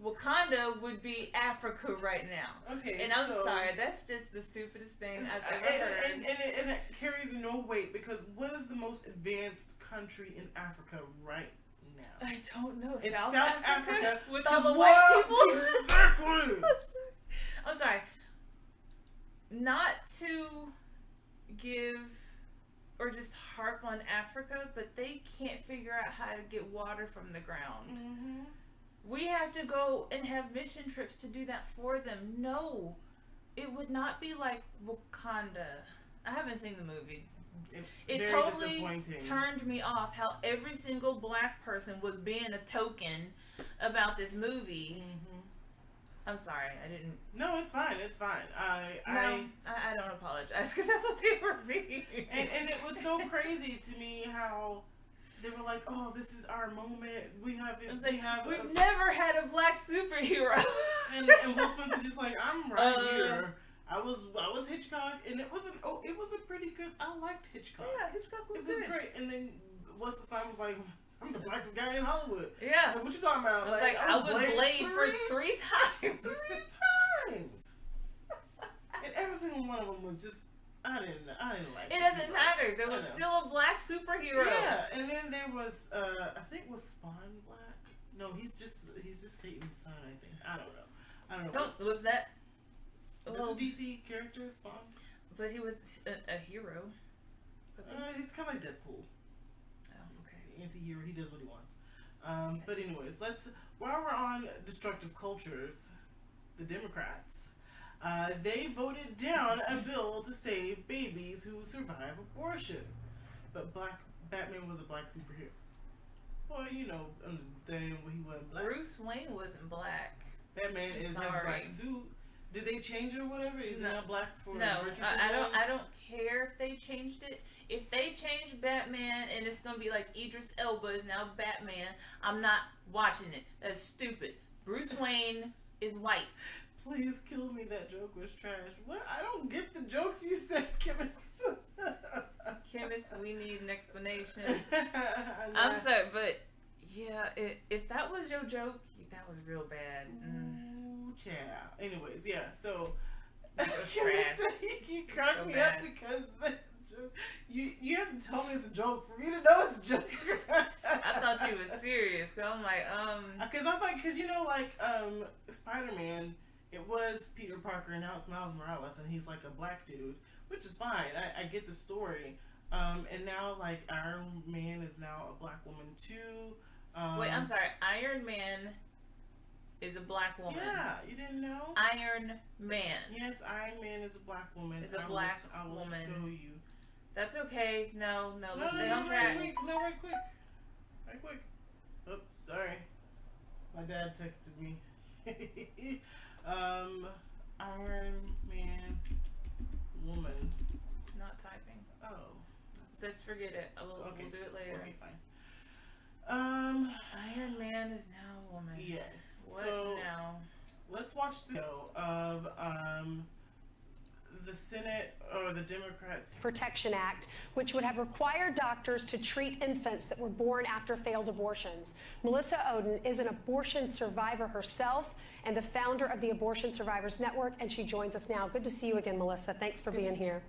Wakanda would be Africa right now. Okay, and I'm sorry, that's just the stupidest thing I've ever heard. And it carries no weight, because what is the most advanced country in Africa right now? I don't know. It's South Africa with all the white people. Exactly. I'm sorry. Not to give or just harp on Africa, but they can't figure out how to get water from the ground. Mm-hmm. We have to go and have mission trips to do that for them. No, it would not be like Wakanda. I haven't seen the movie. It totally turned me off how every single black person was being a token about this movie. Mm-hmm. I'm sorry, I didn't. No, it's fine. It's fine. I don't apologize, because that's what they were being. And it was so crazy to me how they were like, "Oh, this is our moment. We've never had a black superhero." and Will Smith is just like, "I'm right here." I was Hitchcock, and it was a pretty good. I liked Hitchcock. Yeah, Hitchcock was good. It was great. And then what's the sign was like, I'm the blackest guy in Hollywood. Yeah. Like, what you talking about? I was like, I was Blade for three times. 3 times. And every single one of them was just, I didn't like it. It doesn't matter. There was still a black superhero. Yeah. And then there was, I think was Spawn black? No, he's just Satan's son, I think. I don't know. Was that? That's a DC character, Spawn. But he was a hero. He's kind of like Deadpool. Oh, okay. Anti-hero, he does what he wants. But anyways, while we're on destructive cultures, the Democrats, they voted down a bill to save babies who survive abortion. But Batman was a black superhero. Well, you know, he wasn't black. Bruce Wayne wasn't black. Batman has a black suit. Did they change it or whatever? Is it not black for virtue signaling? I don't care if they changed it. If they changed Batman and it's gonna be like Idris Elba is now Batman, I'm not watching it. That's stupid. Bruce Wayne is white. Please kill me. That joke was trash. What? I don't get the jokes you said, Chemist. Chemist, we need an explanation. I'm sorry, but yeah, if that was your joke, that was real bad. Yeah. Anyways, yeah. So trash. You cracked me up because the joke. You have to tell me it's a joke for me to know it's a joke. I thought she was serious. Cause I'm like, because you know, like Spider-Man, it was Peter Parker and now it's Miles Morales, and he's like a black dude, which is fine. I get the story. And now like Iron Man is now a black woman too. Wait, I'm sorry. Iron Man is a black woman. Yeah, you didn't know? Iron Man. Yes, Iron Man is a black woman. Is a black woman. I will show you. That's okay. No, let's stay on track. Right quick. Oops, sorry. My dad texted me. Iron Man woman. Not typing. Oh. Just forget it. We'll do it later. Okay, fine. Iron Man is now a woman. Yes. What now? Let's watch the video of the Senate or the Democrats Protection Act, which would have required doctors to treat infants that were born after failed abortions. Melissa Oden is an abortion survivor herself and the founder of the Abortion Survivors Network, and she joins us now. Good to see you again, Melissa. Thanks for being here.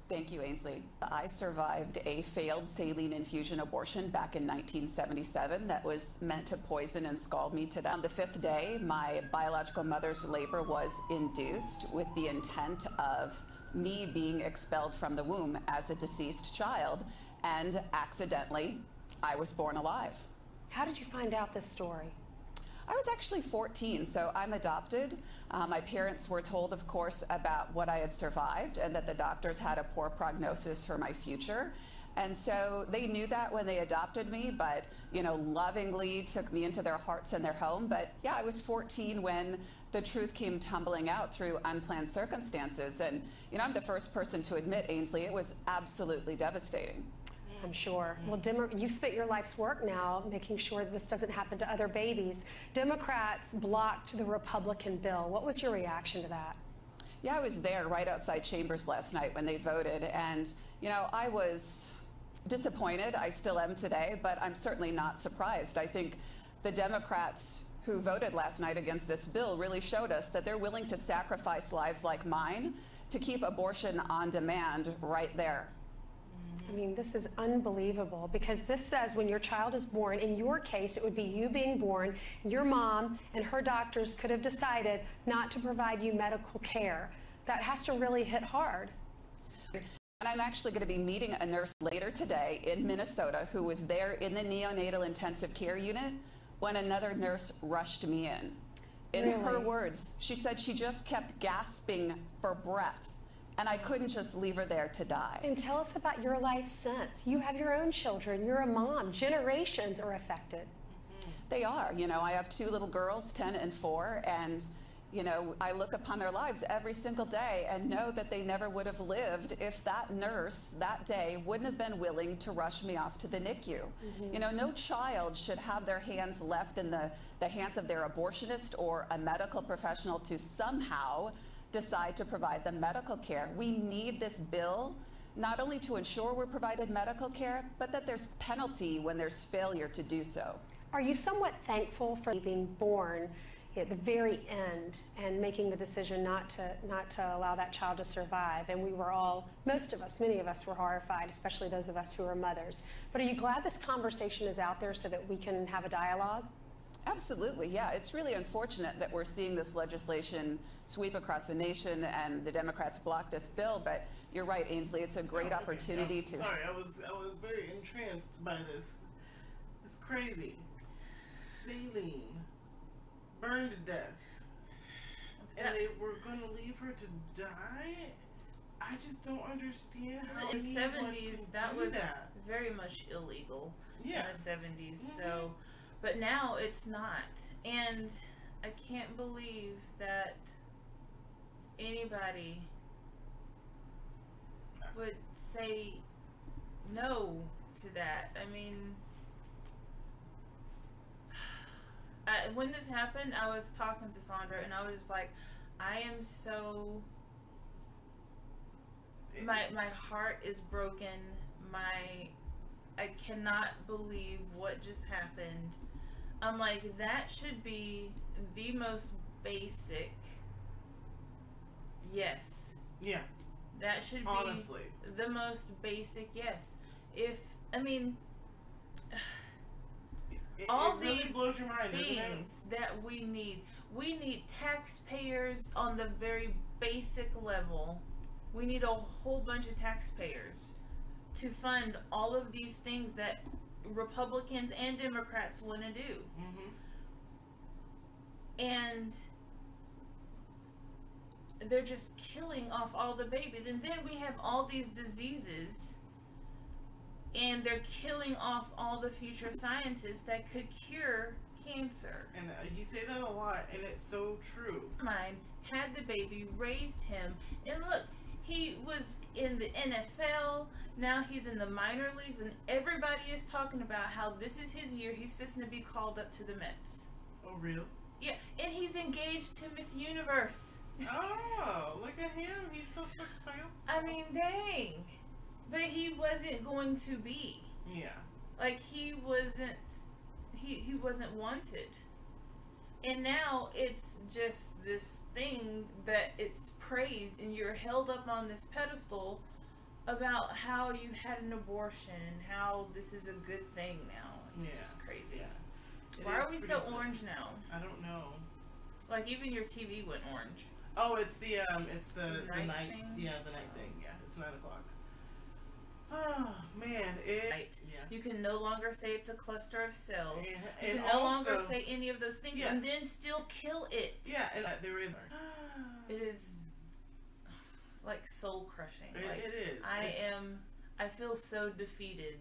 Thank you, Ainsley. I survived a failed saline infusion abortion back in 1977 that was meant to poison and scald me to death. On the 5th day, my biological mother's labor was induced with the intent of me being expelled from the womb as a deceased child, and accidentally, I was born alive. How did you find out this story? I was actually 14, so I'm adopted. My parents were told, of course, about what I had survived and that the doctors had a poor prognosis for my future. And so they knew that when they adopted me, but, you know, lovingly took me into their hearts and their home. But yeah, I was 14 when the truth came tumbling out through unplanned circumstances. And, you know, I'm the first person to admit, Ainsley, it was absolutely devastating. I'm sure. Well, you've spent your life's work now making sure that this doesn't happen to other babies. Democrats blocked the Republican bill. What was your reaction to that? Yeah, I was there right outside Chambers last night when they voted, and, you know, I was disappointed. I still am today, but I'm certainly not surprised. I think the Democrats who voted last night against this bill really showed us that they're willing to sacrifice lives like mine to keep abortion on demand right there. I mean, this is unbelievable, because this says when your child is born, in your case, it would be you being born, your mom and her doctors could have decided not to provide you medical care. That has to really hit hard. And I'm actually going to be meeting a nurse later today in Minnesota who was there in the neonatal intensive care unit when another nurse rushed me in. In her words, she said she just kept gasping for breath, and I couldn't just leave her there to die. And tell us about your life since. You have your own children. You're a mom. Generations are affected. They are. You know, I have 2 little girls, 10 and 4, and, you know, I look upon their lives every single day and know that they never would have lived if that nurse that day wouldn't have been willing to rush me off to the NICU. You know, no child should have their hands left in the hands of their abortionist or a medical professional to somehow decide to provide them medical care. We need this bill not only to ensure we're provided medical care, but that there's penalty when there's failure to do so. Are you somewhat thankful for being born at the very end and making the decision not to allow that child to survive? And we were all, most of us, many of us were horrified, especially those of us who are mothers. But are you glad this conversation is out there so that we can have a dialogue? Absolutely, yeah. It's really unfortunate that we're seeing this legislation sweep across the nation and the Democrats block this bill, but you're right, Ainsley, it's a great opportunity to... Sorry, I was very entranced by this. It's crazy. Saline, burned to death, and they were going to leave her to die? I just don't understand how in the 70s that was very much illegal. In the 70s, so... But now it's not. And I can't believe that anybody would say no to that. I mean, when this happened, I was talking to Sandra and I was just like, I am so... My heart is broken. I cannot believe what just happened. I'm like, that should be the most basic yes. Yeah. That should honestly be the most basic yes. If, I mean, all really these blows your mind, things that we need taxpayers on the very basic level. We need a whole bunch of taxpayers to fund all of these things that Republicans and Democrats want to do. And they're just killing off all the babies. And then we have all these diseases and they're killing off all the future scientists that could cure cancer. And you say that a lot, and it's so true. Mine had the baby, raised him, and look, he was in the NFL, now he's in the minor leagues, and everybody is talking about how this is his year, he's fixing to be called up to the Mets. Oh, real? Yeah, and he's engaged to Miss Universe. Oh, look at him, he's so successful. I mean, dang. But he wasn't going to be. Yeah. Like, he wasn't wanted. And now it's just this thing that it's praised and you're held up on this pedestal about how you had an abortion and how this is a good thing now. It's just crazy. Yeah. Why are we so orange now? I don't know. Like, even your TV went orange. Oh, it's the night thing? Yeah, the night thing. Yeah, it's 9 o'clock. Oh man, You can no longer say it's a cluster of cells. And you can no longer say any of those things, and then still kill it. Yeah, and there is. It is like soul crushing. It is. I feel so defeated.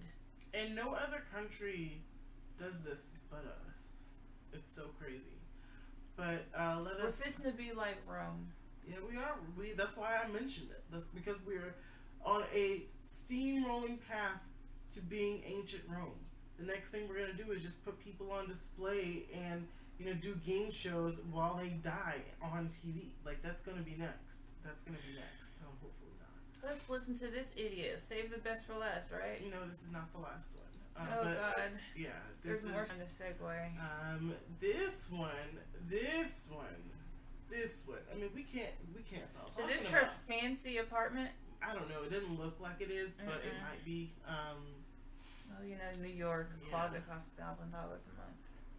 And no other country does this but us. It's so crazy. But we're fixing to be like Rome. Yeah, we are. That's why I mentioned it. That's because we're on a steamrolling path to being ancient Rome. The next thing we're gonna do is just put people on display and, you know, do game shows while they die on TV. Like, that's gonna be next. That's gonna be next. Hopefully not. Let's listen to this idiot. Save the best for last, right? You know, this is not the last one. Oh but, God. Yeah. There's more trying to segue. This one. I mean, we can't stop talking Is this about. her fancy apartment? I don't know. It doesn't look like it is, but it might be. Oh, you know, New York, a closet costs $1,000 a month.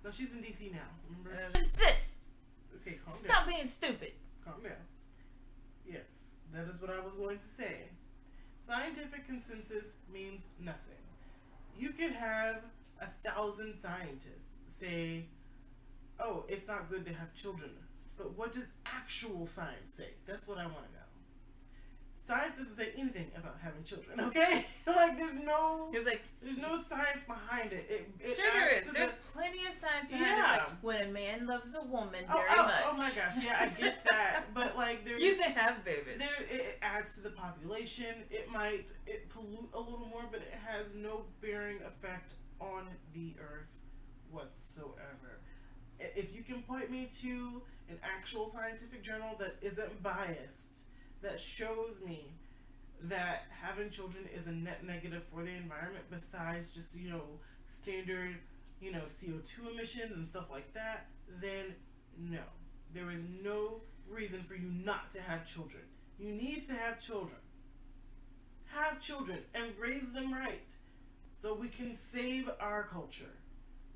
No, she's in DC now. Remember? Sis! Okay, calm down. Stop being stupid. Calm down. Yes, that is what I was going to say. Scientific consensus means nothing. You could have 1,000 scientists say, oh, it's not good to have children. But what does actual science say? That's what I want to know. Science doesn't say anything about having children, okay? Like, there's no science behind it. Sure there is. There's plenty of science behind it. It's like, when a man loves a woman very much. Oh my gosh, yeah, I get that. But, like, there's... You can have babies. It adds to the population. It pollute a little more, but it has no bearing effect on the earth whatsoever. If you can point me to an actual scientific journal that isn't biased, that shows me that having children is a net negative for the environment besides just, you know, standard, you know, CO2 emissions and stuff like that, then no. There is no reason for you not to have children. You need to have children. Have children and raise them right so we can save our culture.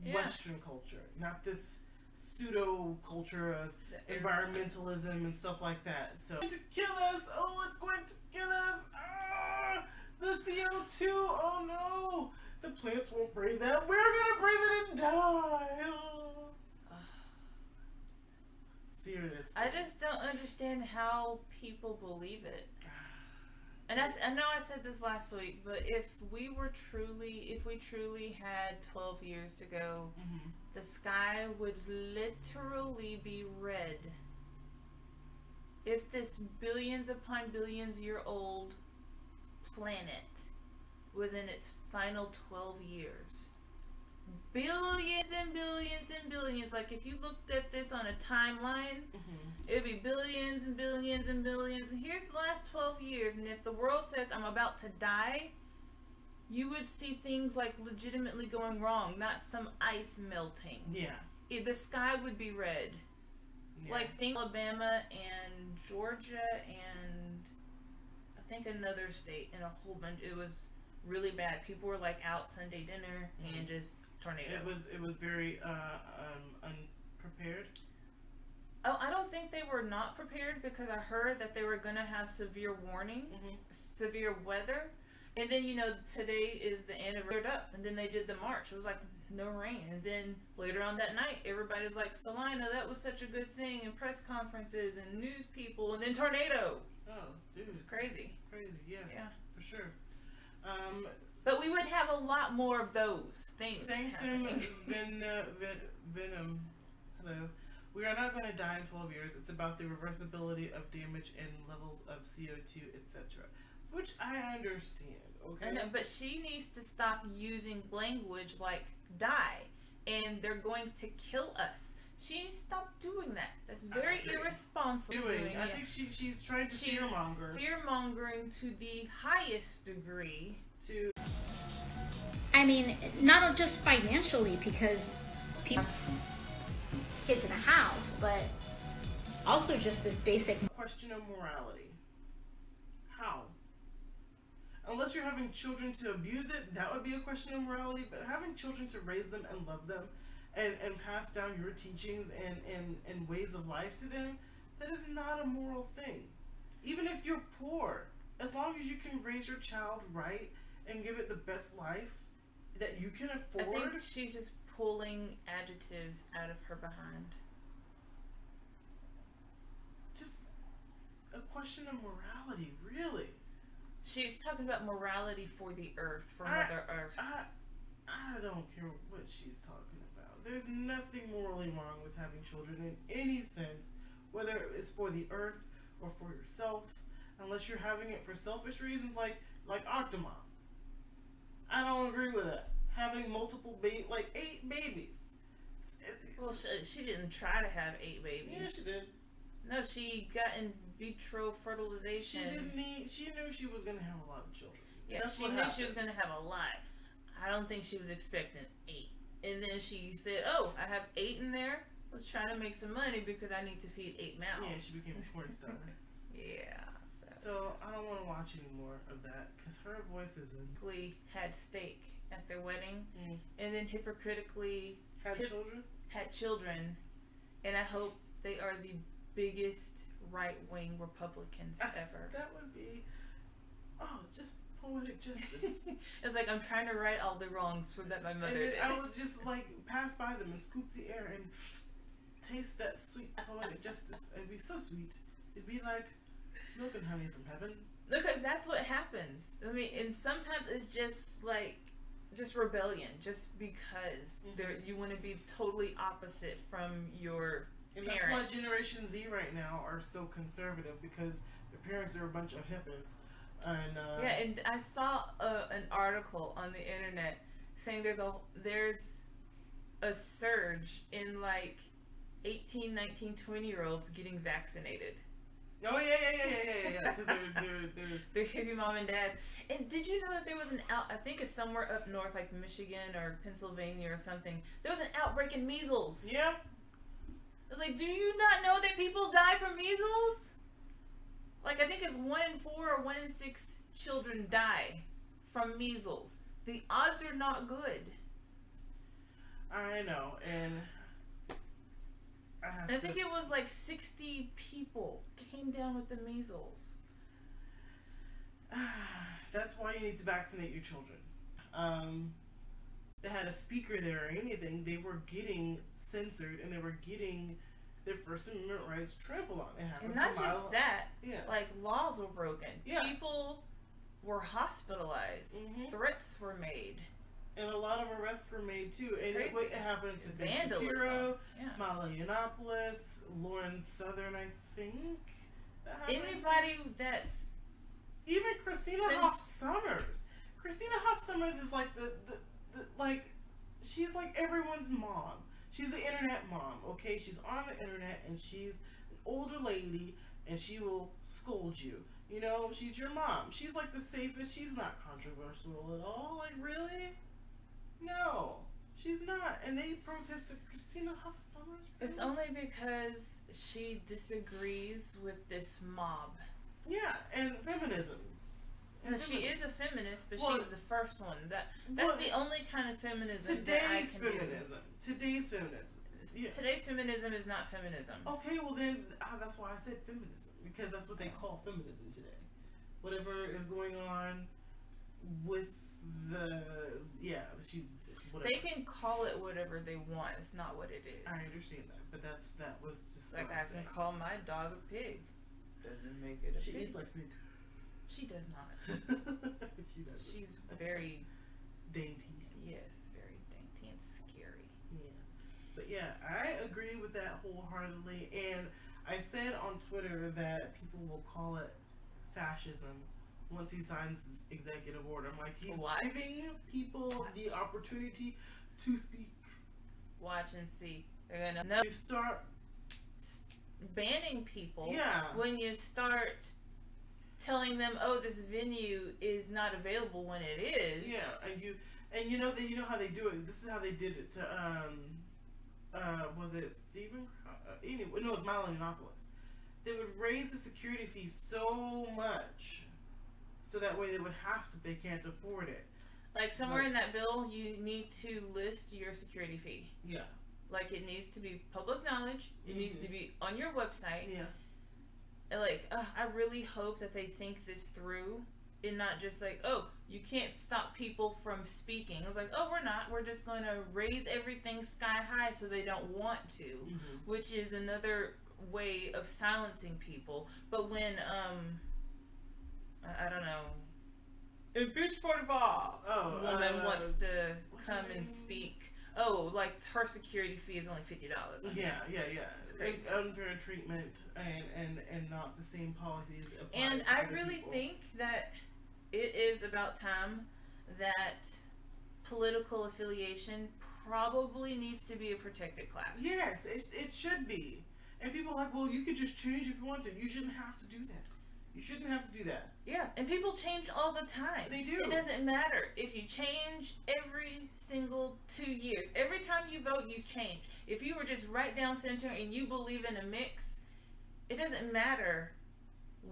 Yeah. Western culture, not this pseudo culture of environmentalism and stuff like that. So it's going to kill us. Oh, it's going to kill us. Ah, the CO2. Oh no, the plants won't breathe that. We're gonna breathe it and die. Oh. Serious. I just don't understand how people believe it. And I know I said this last week, but if we truly had 12 years to go, the sky would literally be red. If this billions upon billions year old planet was in its final 12 years. Billions and billions and billions. Like, if you looked at this on a timeline, it would be billions and billions and billions. And here's the last 12 years. And if the world says, I'm about to die, you would see things like legitimately going wrong, not some ice melting. Yeah. The sky would be red. Yeah. Like, think Alabama and Georgia and I think another state and a whole bunch. It was really bad. People were like out Sunday dinner and just tornado. It was very unprepared. Oh, I don't think they were not prepared because I heard that they were going to have severe warning, severe weather. And then, you know, today is the anniversary up, and then they did the march. It was like no rain. And then later on that night, everybody's like, Salina, that was such a good thing, and press conferences and news people, and then tornado. Oh, dude. It's crazy. Crazy, yeah. Yeah. For sure. But we would have a lot more of those things. Sanctum Venom. Hello. We are not going to die in 12 years. It's about the reversibility of damage and levels of CO2, etc. Which I understand, okay? I know, but she needs to stop using language like die, and they're going to kill us. She needs to stop doing that. That's very irresponsible. I think she's trying to fearmonger. Fear-mongering to the highest degree. I mean, not just financially, because people have kids in a house, but also just this basic question of morality. How? Unless you're having children to abuse it, that would be a question of morality, but having children to raise them and love them and pass down your teachings and ways of life to them, that is not a moral thing. Even if you're poor, as long as you can raise your child right and give it the best life that you can afford. I think she's just pulling adjectives out of her behind. Just a question of morality, really. She's talking about morality for the earth, for Mother Earth. I don't care what she's talking about. There's nothing morally wrong with having children in any sense, whether it's for the earth or for yourself, unless you're having it for selfish reasons like Octomom. I don't agree with that. Having multiple like 8 babies. Well, she didn't try to have 8 babies. Yeah, she did. No, she got in vitro fertilization. She knew she was gonna have a lot of children. Yeah, she knew she was gonna have a lot. I don't think she was expecting 8. And then she said, "Oh, I have 8 in there. Let's try to make some money because I need to feed 8 mouths." Yeah, she became a porn star. Yeah. So I don't want to watch any more of that because her voice isn't. Glee had steak at their wedding, and then hypocritically had children, and I hope they are the biggest right-wing Republicans ever. That would be, just poetic justice. It's like I'm trying to right all the wrongs that my mother did. I would just like pass by them and scoop the air and taste that sweet poetic justice. It'd be so sweet. It'd be like milk and honey from heaven. Because that's what happens. I mean, and sometimes it's just like rebellion, just because you want to be totally opposite from your parents. That's why Generation Z right now are so conservative, because their parents are a bunch of hippies. And yeah, and I saw an article on the internet saying there's a surge in like 18, 19, 20-year-olds getting vaccinated. Oh yeah. Because they're hippie mom and dad. And did you know that there was I think it's somewhere up north, like Michigan or Pennsylvania or something. There was an outbreak in measles. Yeah. It's like, do you not know that people die from measles? Like, I think it's 1 in 4 or 1 in 6 children die from measles. The odds are not good. I know, and I think it was like 60 people came down with the measles. That's why you need to vaccinate your children. They had a speaker there or anything, they were getting censored and they were getting their First Amendment rights trampled on. And not just that, yeah. Like laws were broken. Yeah. People were hospitalized. Threats were made. And a lot of arrests were made too. It's crazy. It happened to Ben Shapiro, Milo Yiannopoulos, Lauren Southern, I think. Anybody that's even Christina Hoff Sommers. Christina Hoff Sommers is like the like, she's like everyone's mom. She's the internet mom, okay? She's on the internet and she's an older lady and she will scold you. You know, she's your mom. She's like the safest. She's not controversial at all. Like, really? No, she's not. And they protested Christina Hoff Sommers. It's only because she disagrees with this mob. Yeah, and feminism. She is a feminist, but she's the first one. That's the only kind of feminism that I can do. Today's feminism. Yeah. Today's feminism is not feminism. Okay, well then, that's why I said feminism. Because that's what they call feminism today. Whatever is going on with whatever. They can call it whatever they want. It's not what it is. I understand that, but that was just like I can call my dog a pig. Doesn't make it a pig. She eats like pig. She does not. She doesn't. She's very dainty. Yes, very dainty and scary. Yeah. But yeah, I agree with that wholeheartedly. And I said on Twitter that people will call it fascism once he signs this executive order. I'm like, he's giving people the opportunity to speak. Watch and see. They're gonna know. You start banning people. Yeah. When you start telling them, oh, this venue is not available when it is. Yeah, and you know how they do it. This is how they did it to was it Stephen? Anyway, no, it was Milo Yiannopoulos. They would raise the security fee so much, so that way they would have to. They can't afford it. Like somewhere in that bill, you need to list your security fee. Yeah. Like it needs to be public knowledge. It needs to be on your website. Yeah. Like, I really hope that they think this through and not just like, oh, you can't stop people from speaking. It's like, oh, we're not. We're just going to raise everything sky high so they don't want to, which is another way of silencing people. But when, I don't know, a bitch 45 woman wants to come and speak. Oh, like her security fee is only $50. Yeah. It's crazy. Unfair treatment and not the same policies. And I really think that it is about time that political affiliation probably needs to be a protected class. Yes, it should be. And people are like, well, you could just change if you want to. You shouldn't have to do that. You shouldn't have to do that. Yeah, and people change all the time. They do. It doesn't matter if you change every single 2 years. Every time you vote, you change. If you were just right down center and you believe in a mix, it doesn't matter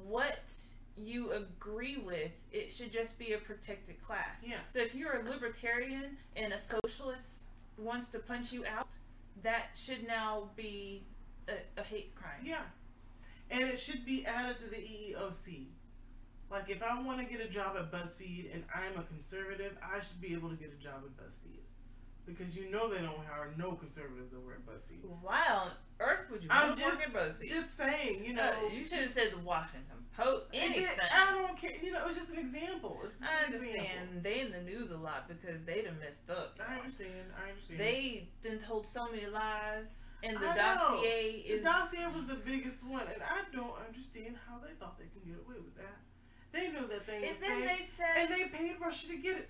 what you agree with. It should just be a protected class. Yeah. So if you're a libertarian and a socialist wants to punch you out, that should now be a hate crime. Yeah. And it should be added to the EEOC. Like, if I want to get a job at BuzzFeed and I'm a conservative, I should be able to get a job at BuzzFeed. Because you know they don't hire no conservatives over at BuzzFeed. Why on earth would you want to work at BuzzFeed? Just saying, you know. You should have said the Washington Post. Anything. I don't care. You know, it's just an example. I understand. They in the news a lot because they done messed up. I understand. They done told so many lies, and the The dossier was the biggest one, and I don't understand how they thought they could get away with that. They knew that thing was fake, and they paid Russia to get it.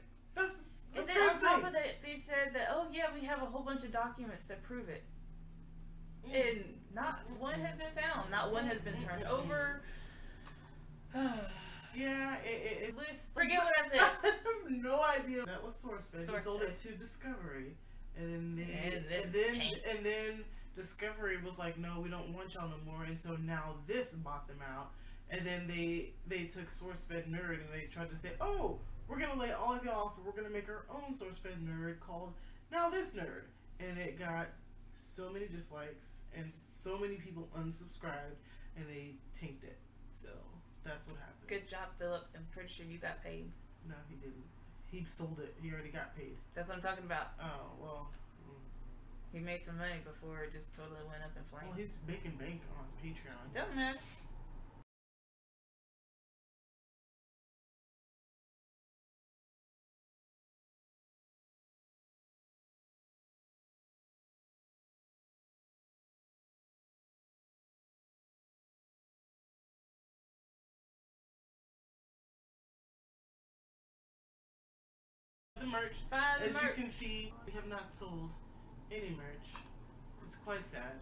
And then on top of that, they said that, oh yeah, we have a whole bunch of documents that prove it. And not one has been found. Not one has been turned over. Yeah, it's... Forget what I said. I have no idea. That was SourceFed. They sold it to Discovery. And then Discovery was like, no, we don't want y'all no more. And so now this bought them out. And then they took SourceFed Nerd and they tried to say, oh, we're going to lay all of y'all off. We're going to make our own SourceFed Nerd called Now This Nerd. And it got so many dislikes and so many people unsubscribed and they tanked it. So that's what happened. Good job, Philip. I'm pretty sure you got paid. No, he didn't. He sold it. He already got paid. That's what I'm talking about. Oh, well. He made some money before it just totally went up in flames. Well, he's making bank on Patreon. Doesn't matter. The merch. As you can see, we have not sold any merch. It's quite sad.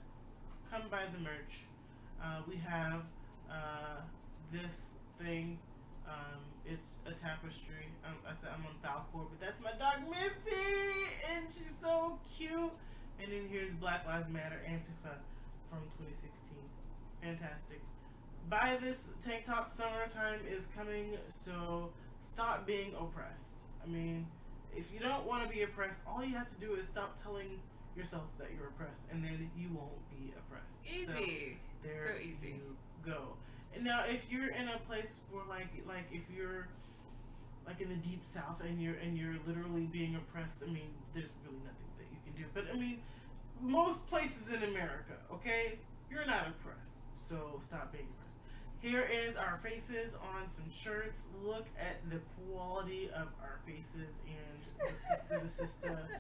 Come buy the merch. We have this thing. It's a tapestry. I said I'm on Falcor, but that's my dog Missy, and she's so cute. And then here's Black Lives Matter Antifa from 2016. Fantastic. Buy this tank top. Summertime is coming, so stop being oppressed. I mean, if you don't want to be oppressed, all you have to do is stop telling yourself that you're oppressed, and then you won't be oppressed. Easy. So, there so easy. You go. And now, if you're in a place where, like if you're like in the deep South and you're literally being oppressed, I mean, there's really nothing that you can do. But I mean, most places in America, okay, you're not oppressed, so stop being oppressed. Here is our faces on some shirts. Look at the quality of our faces and the Sistah2Sistah